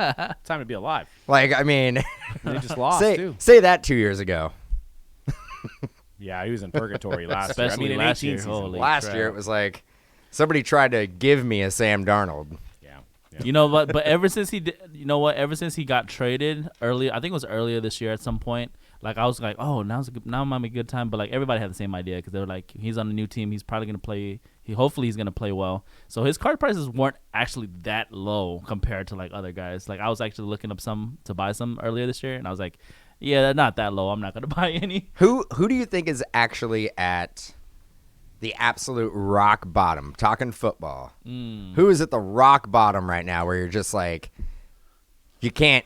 Time to be alive. Like, I mean, They just lost, too. say that 2 years ago. Yeah, he was in purgatory last Especially year. In last 18 year, season. holy Last crap. year, it was like somebody tried to give me a Sam Darnold. Yeah. You know what? But ever since he ever since he got traded early, I think it was earlier this year at some point. Like I was like, oh, now might be a good time. But like everybody had the same idea because they were like, he's on a new team. He's probably gonna play. Hopefully he's gonna play well. So his card prices weren't actually that low compared to like other guys. Like I was actually looking up some to buy some earlier this year, and I was like, yeah, they're not that low. I'm not gonna buy any. Who do you think is actually at the absolute rock bottom? Talking football. Who is at the rock bottom right now where you're just like, you can't,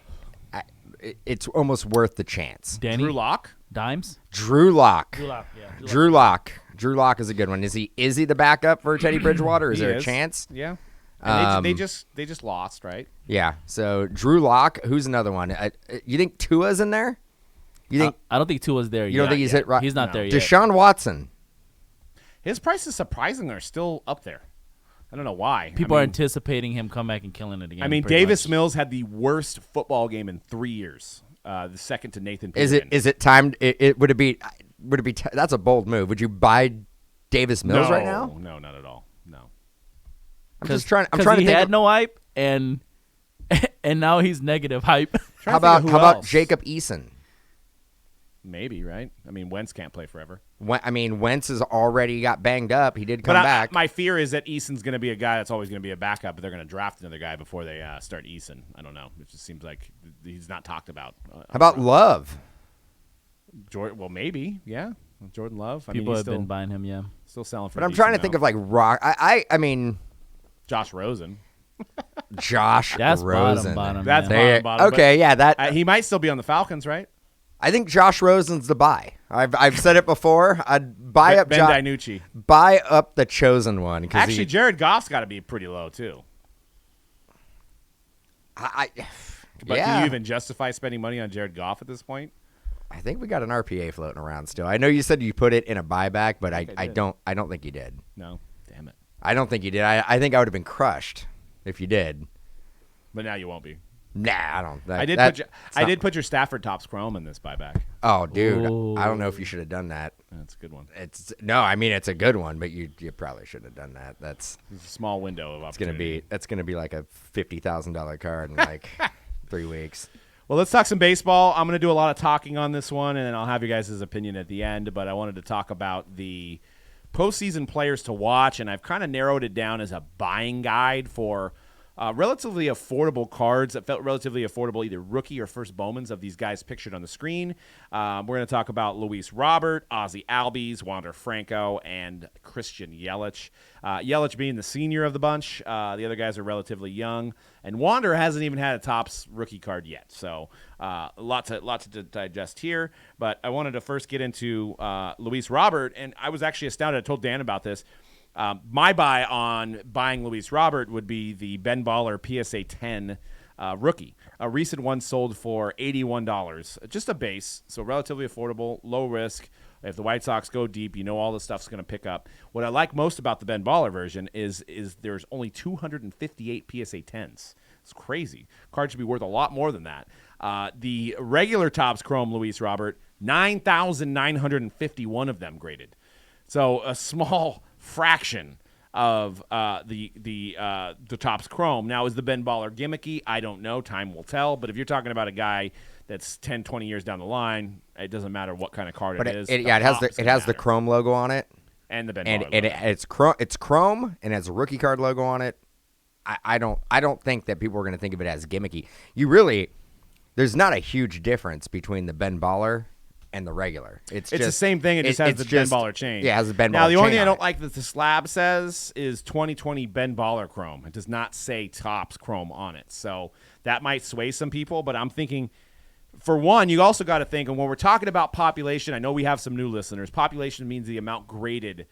it's almost worth the chance? Danny Drew Lock? Dimes. Drew Lock. Yeah. Drew Lock. Drew Lock is a good one. Is he the backup for Teddy Bridgewater? Is He there is. a chance? Yeah. And they just lost, right? Yeah. So Drew Lock. Who's another one? You think Tua's in there? You think I don't think Tua's there yet. you don't think he's hit right? He's not No. there yet. Deshaun Watson. His prices surprisingly are still up there. I don't know why. People I are mean, anticipating him come back and killing it again. I mean, pretty Davis much. Mills had the worst football game in 3 years. The second to Nathan Is Peterman. it time? Would it be? That's a bold move. Would you buy Davis Mills right now? No, not at all. No. I'm just trying. I'm 'Cause trying to he think. had no hype and now he's negative hype. How Trying to think of about who else. Jacob Eason? Maybe, right? I mean, Wentz can't play forever. Wentz has already got banged up. He did come But back. my fear is that Eason's going to be a guy that's always going to be a backup, but they're going to draft another guy before they start Eason. I don't know. It just seems like he's not talked about. How about Love? Jordan? Well, maybe, yeah. Jordan Love. I People mean, he's have been buying him, yeah. still selling for. But I'm trying to think of like rock. I mean, Josh Rosen. Josh That's Rosen. bottom. That's yeah. bottom, but okay, yeah. That he might still be on the Falcons, right? I think Josh Rosen's the buy. I've said it before. I'd buy up Ben DiNucci. buy up the chosen one. Actually, Jared Goff's got to be pretty low too. But yeah. do you even justify spending money on Jared Goff at this point? I think we got an RPA floating around still. I know you said you put it in a buyback, but I did. don't think you did. No, damn it. I don't think you did. I think I would have been crushed if you did. But now you won't be. Nah, I don't. I did put your Stafford Tops Chrome in this buyback. Oh, dude, Ooh. I don't know if you should have done that. That's a good one. I mean it's a good one, but you probably should have done that. That's It's a small window of opportunity. that's gonna be like a $50,000 card in like 3 weeks. Well, let's talk some baseball. I'm going to do a lot of talking on this one, and then I'll have you guys' opinion at the end. But I wanted to talk about the postseason players to watch, and I've kind of narrowed it down as a buying guide for relatively affordable cards that felt relatively affordable, either rookie or first Bowmans of these guys pictured on the screen. We're going to talk about Luis Robert, Ozzie Albies, Wander Franco, and Christian Yelich. Yelich being the senior of the bunch. The other guys are relatively young. And Wander hasn't even had a Topps rookie card yet. So lots to digest here. But I wanted to first get into Luis Robert. And I was actually astounded. I told Dan about this. My buy on buying Luis Robert would be the Ben Baller PSA 10 rookie. A recent one sold for $81. Just a base, so relatively affordable, low risk. If the White Sox go deep, you know all this stuff's going to pick up. What I like most about the Ben Baller version is there's only 258 PSA 10s. It's crazy. Card should be worth a lot more than that. The regular Topps Chrome Luis Robert, 9,951 of them graded. So a small fraction of the Topps Chrome. Now, is the Ben Baller gimmicky? I don't know. Time will tell. But if you're talking about a guy that's 10, 20 years down the line, it doesn't matter what kind of card it is. It has the Chrome logo on it. And the Ben Baller logo. It's Chrome and it has a rookie card logo on it. I don't think that people are going to think of it as gimmicky. There's not a huge difference between the Ben Baller and the regular. It's just the same thing. It just has the Ben Baller chain. Yeah, it has the Ben Baller chain. Now, the only thing I don't like that the slab says is 2020 Ben Baller Chrome. It does not say Topps Chrome on it. So that might sway some people, but I'm thinking, for one, you also got to think, and when we're talking about population, I know we have some new listeners. Population means the amount graded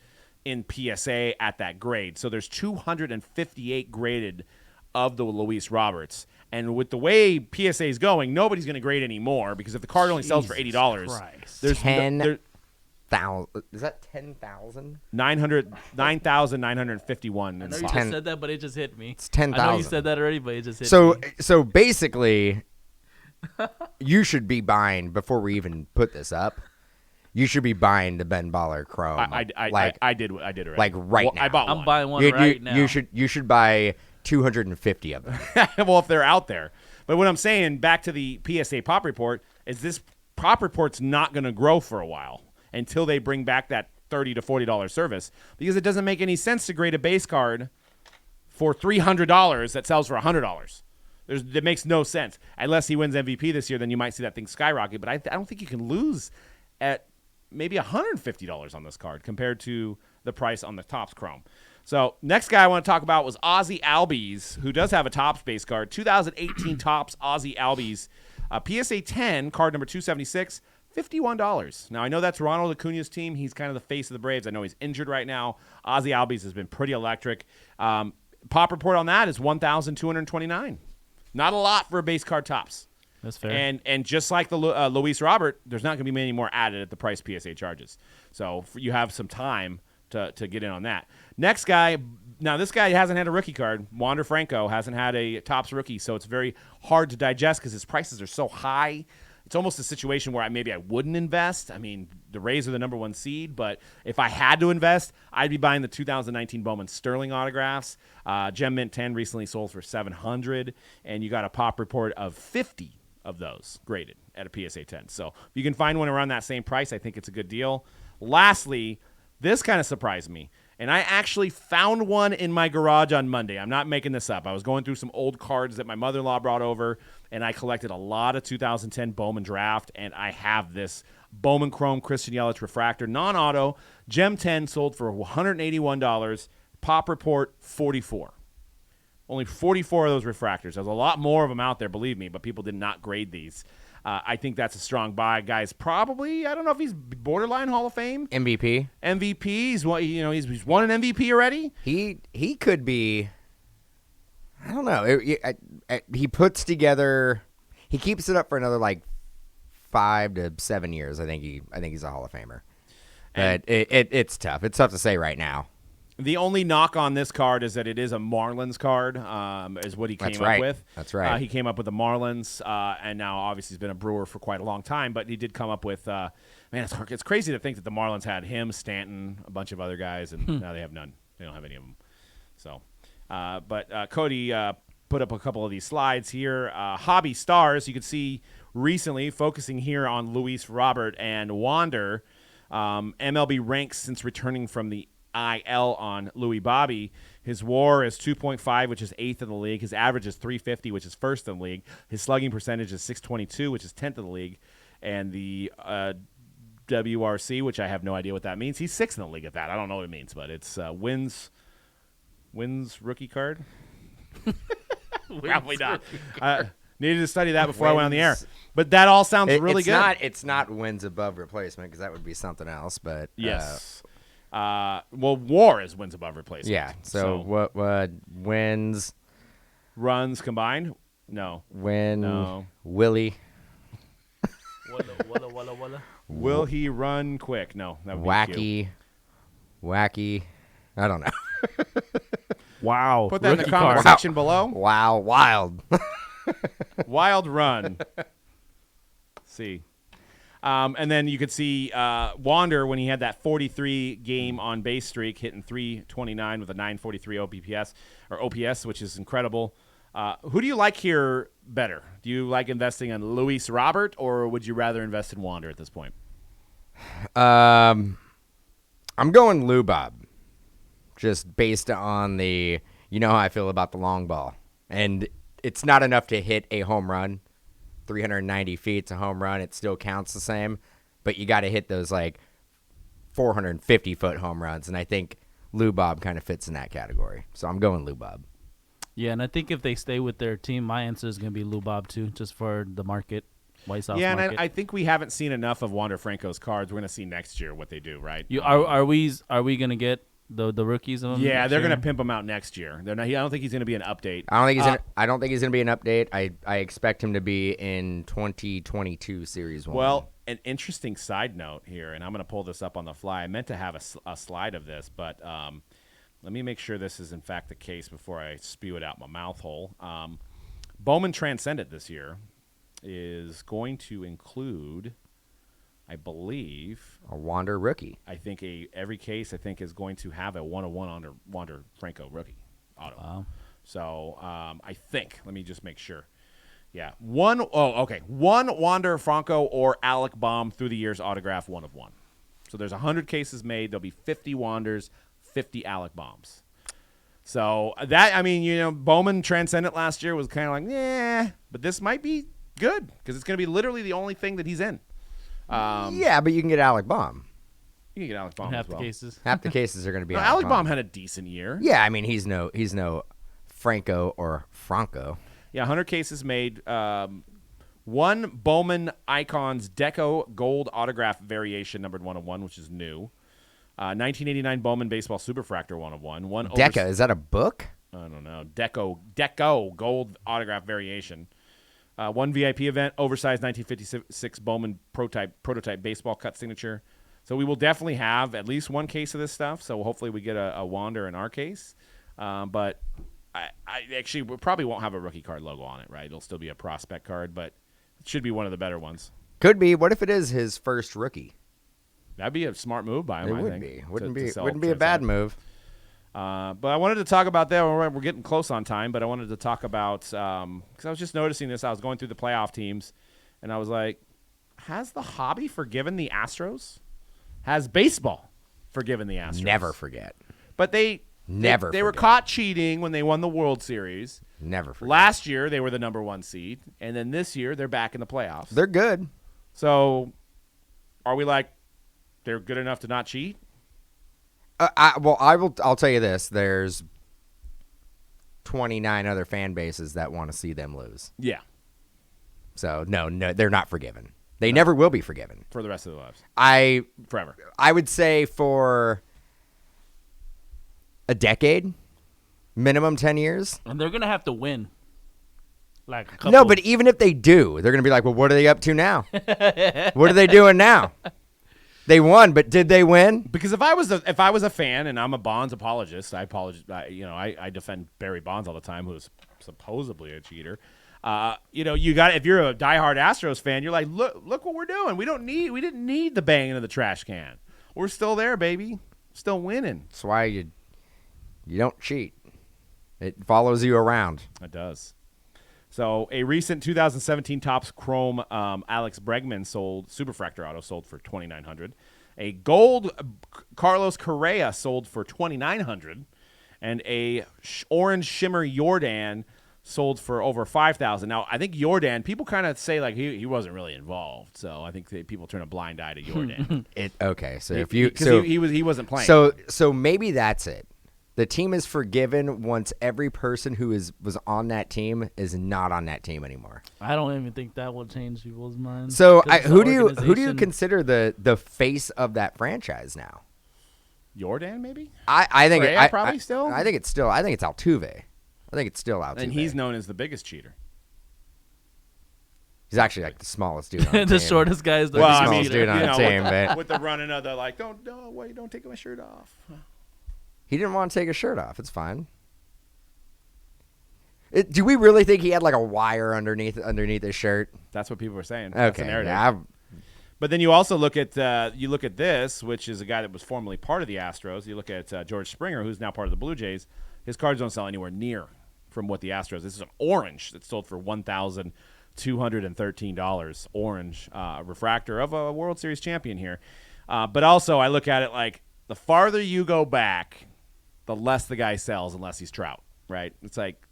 in PSA at that grade. So there's 258 graded of the Luis Roberts. And with the way PSA is going, nobody's going to grade anymore because if the card only sells for $80, there's 10,000. Is that 10,000? 9,951. I know you just said that, but it just hit me. It's 10,000. I know you said that already, but it just hit me. So basically, you should be buying, before we even put this up, you should be buying the Ben Baller Chrome. I did already. Like right now. I bought one. I'm buying one right now. You should buy 250 of them. Well, if they're out there. But what I'm saying, back to the PSA Pop Report, is this Pop Report's not going to grow for a while until they bring back that $30 to $40 service, because it doesn't make any sense to grade a base card for $300 that sells for $100. It makes no sense. Unless he wins MVP this year, then you might see that thing skyrocket. But I don't think you can lose at maybe $150 on this card compared to the price on the Topps Chrome. So next guy I want to talk about was Ozzie Albies, who does have a Topps base card. 2018 Topps Ozzie Albies. PSA 10, card number 276, $51. Now, I know that's Ronald Acuna's team. He's kind of the face of the Braves. I know he's injured right now. Ozzie Albies has been pretty electric. Pop report on that is $1,229. Not a lot for a base card Topps. That's fair. And just like the Luis Robert, there's not going to be many more added at the price PSA charges. So you have some time to get in on that. Next guy, now this guy hasn't had a rookie card. Wander Franco hasn't had a Topps rookie, so it's very hard to digest because his prices are so high. It's almost a situation where maybe I wouldn't invest. I mean, the Rays are the number one seed, but if I had to invest, I'd be buying the 2019 Bowman Sterling autographs. Gem Mint 10 recently sold for $700, and you got a pop report of 50 of those graded at a PSA 10. So if you can find one around that same price, I think it's a good deal. Lastly, this kind of surprised me, and I actually found one in my garage on Monday. I'm not making this up. I was going through some old cards that my mother-in-law brought over, and I collected a lot of 2010 Bowman draft, and I have this Bowman Chrome Christian Yelich refractor, non-auto, Gem 10 sold for $181, pop report 44. Only 44 of those refractors. There's a lot more of them out there, believe me, but people did not grade these. I think that's a strong buy. Guy's probably, I don't know if he's borderline Hall of Fame. MVP. He's won an MVP already. He could be. I don't know. He puts together. He keeps it up for another like 5 to 7 years. I think he's a Hall of Famer. But it's tough. It's tough to say right now. The only knock on this card is that it is a Marlins card, is what he came up with. That's right. He came up with the Marlins, and now obviously he's been a Brewer for quite a long time, but he did come up with, man, it's crazy to think that the Marlins had him, Stanton, a bunch of other guys, and now they have none. They don't have any of them. So, but Cody put up a couple of these slides here. Hobby Stars, you can see recently, focusing here on Luis Robert and Wander, MLB ranks since returning from the IL on Louis Bobby. His WAR is 2.5, which is 8th in the league. His average is 350, which is 1st in the league. His slugging percentage is 622, which is 10th in the league. And the WRC, which I have no idea what that means. He's 6th in the league at that. I don't know what it means, but it's wins rookie card. Probably not. Needed to study that before I went on the air. But that all sounds really good. It's not wins above replacement because that would be something else. But yes. WAR is wins above replacement. Yeah. So what wins? Runs combined? No. No. Willie. Walla. Will he run quick? No. That would be Wacky. I don't know. Wow. Put that in the Rookie comment card. section below. Wow. Wild. Wild run. See. And then you could see Wander when he had that 43 game on base streak, hitting 329 with a 943 OPS, which is incredible. Who do you like here better? Do you like investing in Luis Robert, or would you rather invest in Wander at this point? I'm going Lou Bob, just based on the, you know how I feel about the long ball. And it's not enough to hit a home run. 390 feet's a home run. It still counts the same. But you got to hit those, 450-foot home runs. And I think Lou Bob kind of fits in that category. So I'm going Lou Bob. Yeah, and I think if they stay with their team, my answer is going to be Lou Bob, too, just for the market. White Sox yeah, market. and I think we haven't seen enough of Wander Franco's cards. We're going to see next year what they do, right? Are we going to get the rookies of them? Yeah, they're going to to pimp him out next year. I don't think he's going to be an update. I don't think he's going to be an update. I expect him to be in 2022 Series 1. Well, an interesting side note here, and I'm going to pull this up on the fly. I meant to have a slide of this, but let me make sure this is in fact the case before I spew it out my mouth hole. Bowman Transcendent this year is going to include, I believe, a Wander rookie. I think every case is going to have a 101 on Wander Franco rookie auto. Wow. So I think, let me just make sure. Yeah, one Wander Franco or Alec Baum through the years autograph 1 of 1. So there's 100 cases made. There'll be 50 Wanders, 50 Alec Baums. So Bowman Transcendent last year was kind of like, yeah, but this might be good because it's going to be literally the only thing that he's in. Yeah, but you can get Alec Baum. You can get Alec Baum half as well. the cases. Half the cases are going to be Alec Baum had a decent year. Yeah, I mean he's no Franco or Franco. Yeah, 100 cases made. One Bowman Icons Deco Gold Autograph Variation numbered 1 of 1, which is new. 1989 Bowman Baseball Superfractor 1 of 1. Deca, is that a book? I don't know. Deco Gold Autograph Variation. One VIP event, oversized 1956 Bowman prototype baseball cut signature. So we will definitely have at least one case of this stuff. So hopefully we get a Wander in our case. But I actually we probably won't have a rookie card logo on it, right? It'll still be a prospect card, but it should be one of the better ones. Could be. What if it is his first rookie? That'd be a smart move by him, It I would think. be. Wouldn't be a bad move. But I wanted to talk about that. We're getting close on time, but I wanted to talk about because I was just noticing this. I was going through the playoff teams, and I was like, has the hobby forgiven the Astros? Has baseball forgiven the Astros? Never forget. But they were caught cheating when they won the World Series. Never forget. Last year, they were the number 1 seed, and then this year, they're back in the playoffs. They're good. So are we like they're good enough to not cheat? I'll tell you this. There's 29 other fan bases that want to see them lose. Yeah. So, no, they're not forgiven. They never will be forgiven. For the rest of their lives. Forever. I would say for a decade, minimum 10 years. And they're going to have to win. Like a couple. No, but even if they do, they're going to be like, well, what are they up to now? What are they doing now? They won, but did they win? Because if I was a fan and I'm a Bonds apologist, I defend Barry Bonds all the time, who's supposedly a cheater. If you're a diehard Astros fan, you're like, look what we're doing. We didn't need the banging of the trash can. We're still there, baby. Still winning. That's why you don't cheat. It follows you around. It does. So a recent 2017 Topps Chrome Alex Bregman Superfractor auto sold for $2,900. A gold Carlos Correa sold for $2,900, and a orange shimmer Jordan sold for over $5,000. Now I think Jordan, people kind of say like he wasn't really involved, so I think people turn a blind eye to Jordan. He wasn't playing. So maybe that's it. The team is forgiven once every person who was on that team is not on that team anymore. I don't even think that will change people's minds. So who do you consider the face of that franchise now? Jordan, maybe? I think Rpa probably still? I think it's Altuve. I think it's still Altuve. And he's known as the biggest cheater. He's actually like the smallest dude on the The team. shortest guy is the Well, I smallest mean, dude on the team, but with the running of the like, don't take my shirt off. he didn't want to take his shirt off. It's fine. Do we really think he had like a wire underneath his shirt? That's what people were saying. That's the Okay, narrative. yeah, But then you also look at this, which is a guy that was formerly part of the Astros. You look at George Springer, who's now part of the Blue Jays. His cards don't sell anywhere near from what the Astros. This is an orange that sold for $1,213. Orange refractor of a World Series champion here. But also, I look at it like the farther you go back, the less the guy sells unless he's Trout, right? It's like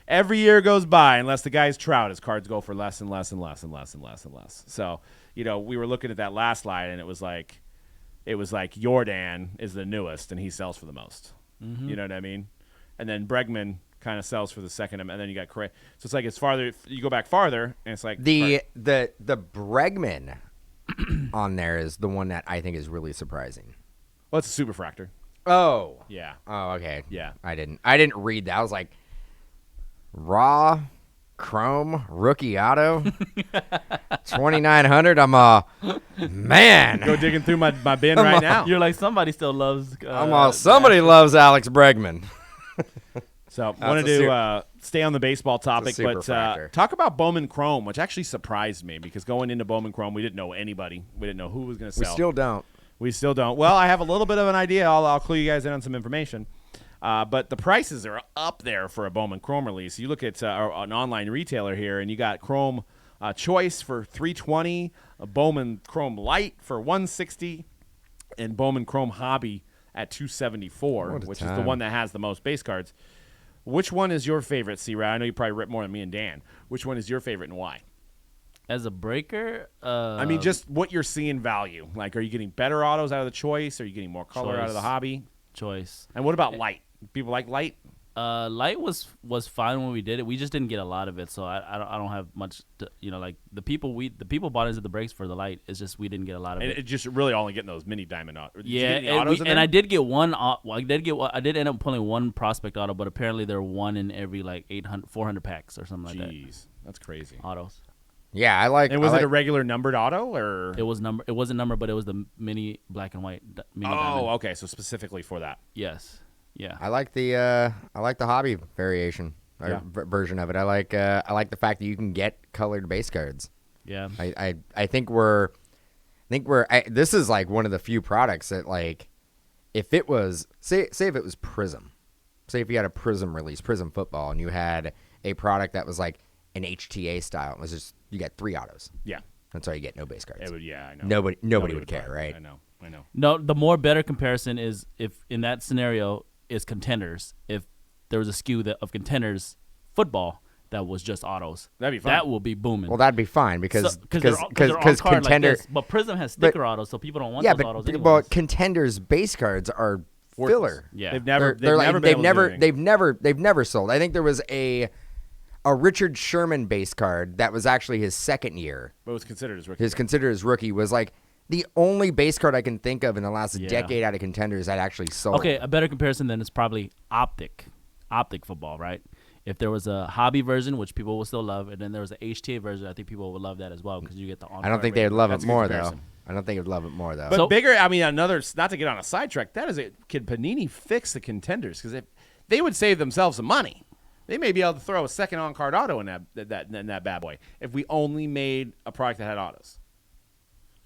every year goes by unless the guy's Trout, his cards go for less and less and less and less and less and less. So, we were looking at that last slide, and it was like Jordan is the newest, and he sells for the most. Mm-hmm. You know what I mean? And then Bregman kind of sells for the second, and then you got Cray. So it's like it's farther. You go back farther, and it's like the Bregman on there is the one that I think is really surprising. Well, it's a super fractor. Oh, Yeah. oh, okay. Yeah. I didn't read that. I was like, raw chrome rookie auto 2,900. Man. Go digging through my bin right now. You're like, somebody still loves. Somebody loves Alex Bregman. So wanted to stay on the baseball topic, super but fractor. talk about Bowman Chrome, which actually surprised me because going into Bowman Chrome, we didn't know anybody. We didn't know who was going to We sell. still don't. Well, I have a little bit of an idea. I'll clue you guys in on some information. But the prices are up there for a Bowman Chrome release. You look at an online retailer here, and you got Chrome Choice for $320, a Bowman Chrome Light for $160, and Bowman Chrome Hobby at $274, which is the one that has the most base cards. Which one is your favorite, C-Rad? I know you probably rip more than me and Dan. Which one is your favorite and why? As a breaker, I mean, just what you're seeing value. Like, are you getting better autos out of the Choice? Are you getting more color out of the Hobby? Choice. And what about Light? People like Light? Light was fine when we did it. We just didn't get a lot of it, so I don't have much. Like the people bought into the breaks for the Light. It's just we didn't get a lot of And it. it just really only getting those mini diamond autos. Yeah, and I did get one. I did end up pulling one prospect auto, but apparently they're one in every like 400 packs or something like that. Jeez, that's crazy. Autos. Yeah, I like. And was it a regular numbered auto or? It wasn't numbered, but it was the mini black and white. Mini diamond. Okay, so specifically for that. Yes. Yeah. I like the Hobby variation version of it. I like the fact that you can get colored base cards. Yeah. I think this is like one of the few products that, like, if it was say if it was Prism, say if you had a Prism release, Prism football, and you had a product that was like an HTA style, it was just you got 3 autos. Yeah. That's all you get, no base cards. It would, yeah, I know. Nobody would care, buy it. right? I know. No, the more better comparison is if in that scenario is contenders. If there was a skew of contenders football that was just autos, That'd be fun. that will be booming. Well, that'd be fine because they're on card contender. like this, but Prism has sticker autos, so people don't want Yeah, those autos but anyways. contenders base cards are filler. Yeah, They've never They've never sold. I think there was a Richard Sherman base card that was actually his second year. But it was considered as rookie. His considered as rookie was like the only base card I can think of in the last Yeah. decade out of contenders that actually sold. Okay, a better comparison then is probably optic football, right? If there was a hobby version, which people will still love, and then there was an HTA version, I think people would love that as well because you get the on. I don't think they'd love That's it a good more comparison. though. I don't think they'd love it more though. But So- bigger, I mean, not to get on a sidetrack, that is it. Could Panini fix the contenders? Because if they would save themselves some money. They may be able to throw a second on-card auto in that bad boy if we only made a product that had autos.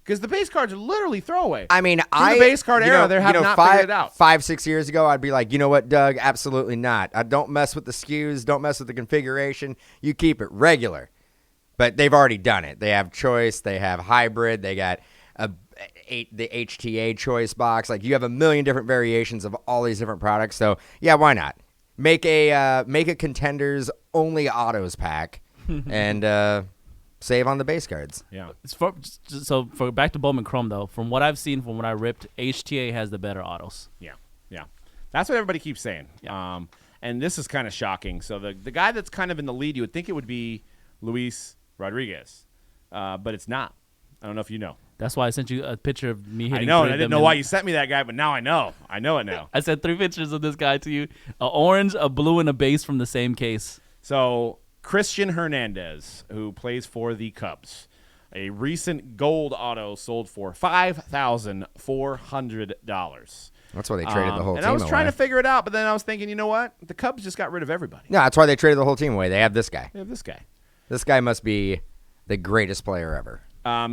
Because the base cards are literally throwaway. I mean, Through the base card era, they have not figured it out. 5-6 years ago, I'd be like, you know what, Doug? Absolutely not. I don't mess with the SKUs. Don't mess with the configuration. You keep it regular. But they've already done it. They have choice. They have hybrid. They got the HTA choice box. Like, you have a million different variations of all these different products. So yeah, why not make a contenders only autos pack and save on the base cards. Yeah. So for back to Bowman Chrome though, from what I've seen, from what I ripped, HTA has the better autos. Yeah. That's what everybody keeps saying. Yeah. And this is kind of shocking. So the guy that's kind of in the lead, you would think it would be Luis Rodriguez, but it's not. I don't know if you know. That's why I sent you a picture of me hitting. I know, three and I of didn't them know why you sent me that guy, but now I know. I know it now. I sent 3 pictures of this guy to you: a orange, a blue, and a base from the same case. So Christian Hernandez, who plays for the Cubs, a recent gold auto sold for $5,400. That's why they traded the whole team And I was trying away. to figure it out, but then I was thinking, you know what? The Cubs just got rid of everybody. No, that's why they traded the whole team away. They have this guy. They have this guy. This guy must be the greatest player ever.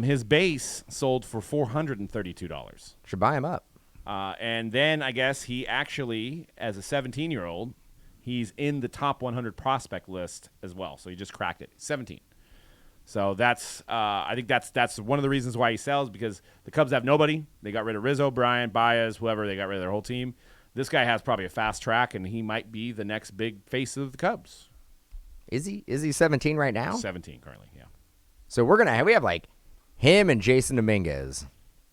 His base sold for $432. Should buy him up. And then I guess he actually, as a 17-year-old, he's in the top 100 prospect list as well. So he just cracked it. 17. So that's I think that's one of the reasons why he sells, because the Cubs have nobody. They got rid of Rizzo, Bryant, Baez, whoever. They got rid of their whole team. This guy has probably a fast track, and he might be the next big face of the Cubs. Is he 17 right now? 17 currently, yeah. So we have like him and Jason Dominguez,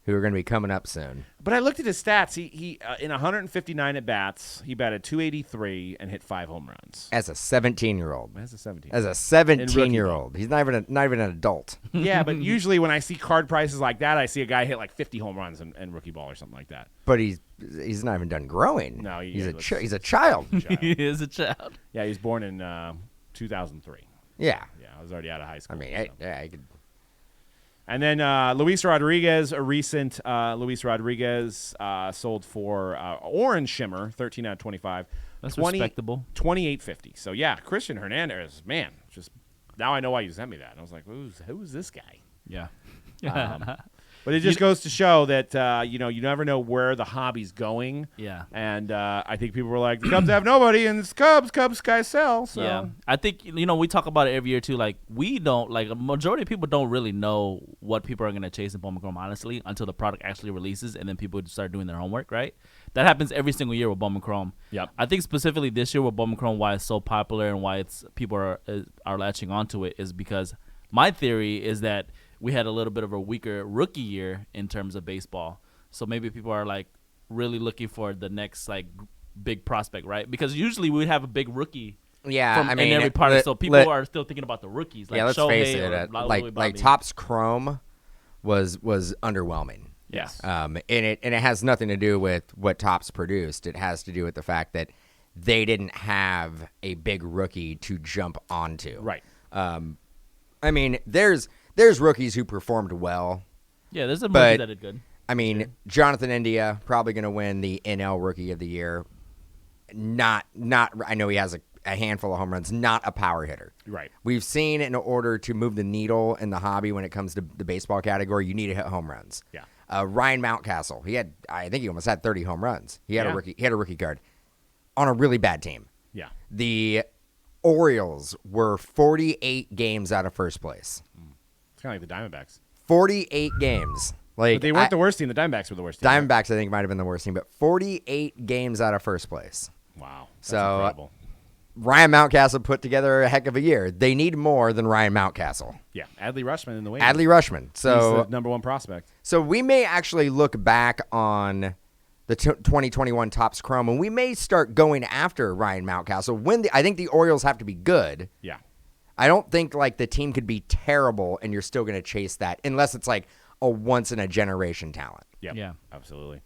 who are going to be coming up soon. But I looked at his stats. He in 159 at bats, he batted .283 and hit 5 home runs. As a 17-year-old. As a 17. As a 17-year-old. He's not even an adult. Yeah, but usually when I see card prices like that, I see a guy hit like 50 home runs in rookie ball or something like that. But he's not even done growing. No, he's a child. He is a child. Yeah, he was born in 2003. Yeah. Yeah, I was already out of high school. I mean, so. I could. And then Luis Rodriguez, a recent Luis Rodriguez sold for Orange Shimmer, 13 out of 25. That's respectable. 28.50. So, yeah, Christian Hernandez, man, just now I know why you sent me that. And I was like, who's this guy? Yeah. But it just goes to show that, you never know where the hobby's going. Yeah. And I think people were like, the Cubs have nobody, and it's Cubs guys sell. So. Yeah. I think, we talk about it every year, too. Like, we don't, like, a majority of people don't really know what people are going to chase in Bowman Chrome, honestly, until the product actually releases, and then people start doing their homework, right? That happens every single year with Bowman Chrome. Yep. I think specifically this year with Bowman Chrome, why it's so popular and why people are latching onto it is because my theory is that we had a little bit of a weaker rookie year in terms of baseball. So maybe people are like really looking for the next like big prospect, right? Because usually we would have a big rookie in every part. So people are still thinking about the rookies. Like yeah, let's Shohei face it. or Like Topps Chrome was underwhelming. Yes. And it has nothing to do with what Topps produced. It has to do with the fact that they didn't have a big rookie to jump onto. Right. I mean, there's rookies who performed well. Yeah, there's a but, rookie that did good. I mean, Jonathan India probably going to win the NL Rookie of the Year. Not. I know he has a handful of home runs. Not a power hitter. Right. We've seen in order to move the needle in the hobby when it comes to the baseball category, you need to hit home runs. Yeah. Ryan Mountcastle, I think he almost had 30 home runs. He had Yeah. He had a rookie card on a really bad team. Yeah. The Orioles were 48 games out of first place. It's kind of like the Diamondbacks. 48 games. Like But they weren't the worst team. The Diamondbacks were the worst team. Diamondbacks, I think, might have been the worst team, but 48 games out of first place. Wow. That's So, incredible. Ryan Mountcastle put together a heck of a year. They need more than Ryan Mountcastle. Yeah. Adley Rutschman in the wings. Adley Rutschman. He's So, the number one prospect. so we may actually look back on the 2021 Topps Chrome, and we may start going after Ryan Mountcastle. I think the Orioles have to be good. Yeah. I don't think like the team could be terrible and you're still going to chase that unless it's like a once-in-a-generation talent. Yep. Yeah. Absolutely.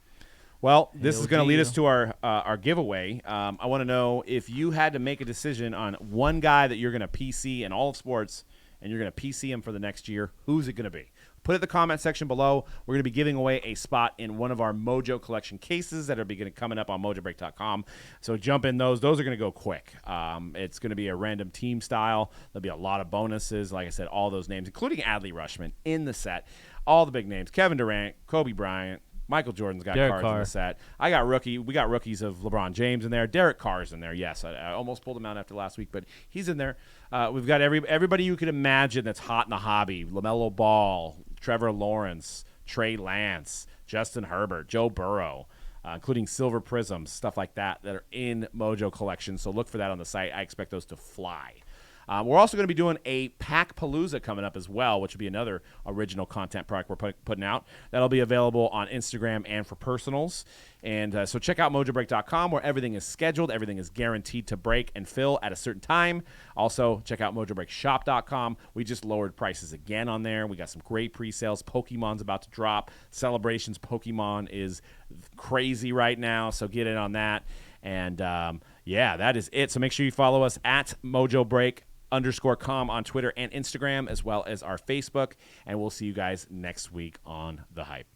Well, this is going to lead us Hail to our giveaway. I want to know if you had to make a decision on one guy that you're going to PC in all of sports and you're going to PC him for the next year, who's it going to be? Put it in the comment section below. We're going to be giving away a spot in one of our Mojo collection cases that are coming up on Mojobreak.com. So jump in those. Those are going to go quick. It's going to be a random team style. There'll be a lot of bonuses. Like I said, all those names, including Adley Rutschman in the set. All the big names. Kevin Durant, Kobe Bryant, Michael Jordan's got Derek cards Carr. in the set. We got rookies of LeBron James in there. Derek Carr's in there. Yes, I almost pulled him out after last week, but he's in there. We've got everybody you could imagine that's hot in the hobby. LaMelo Ball, Trevor Lawrence, Trey Lance, Justin Herbert, Joe Burrow, including Silver Prisms, stuff like that are in Mojo Collection. So look for that on the site. I expect those to fly. We're also going to be doing a Pack Palooza coming up as well, which will be another original content product we're putting out. That'll be available on Instagram and for personals. And so check out Mojobreak.com, where everything is scheduled. Everything is guaranteed to break and fill at a certain time. Also, check out MojobreakShop.com. We just lowered prices again on there. We got some great pre-sales. Pokemon's about to drop. Celebrations Pokemon is crazy right now, so get in on that. And, yeah, that is it. So make sure you follow us at Mojobreak_com on Twitter and Instagram, as well as our Facebook. And we'll see you guys next week on The Hype.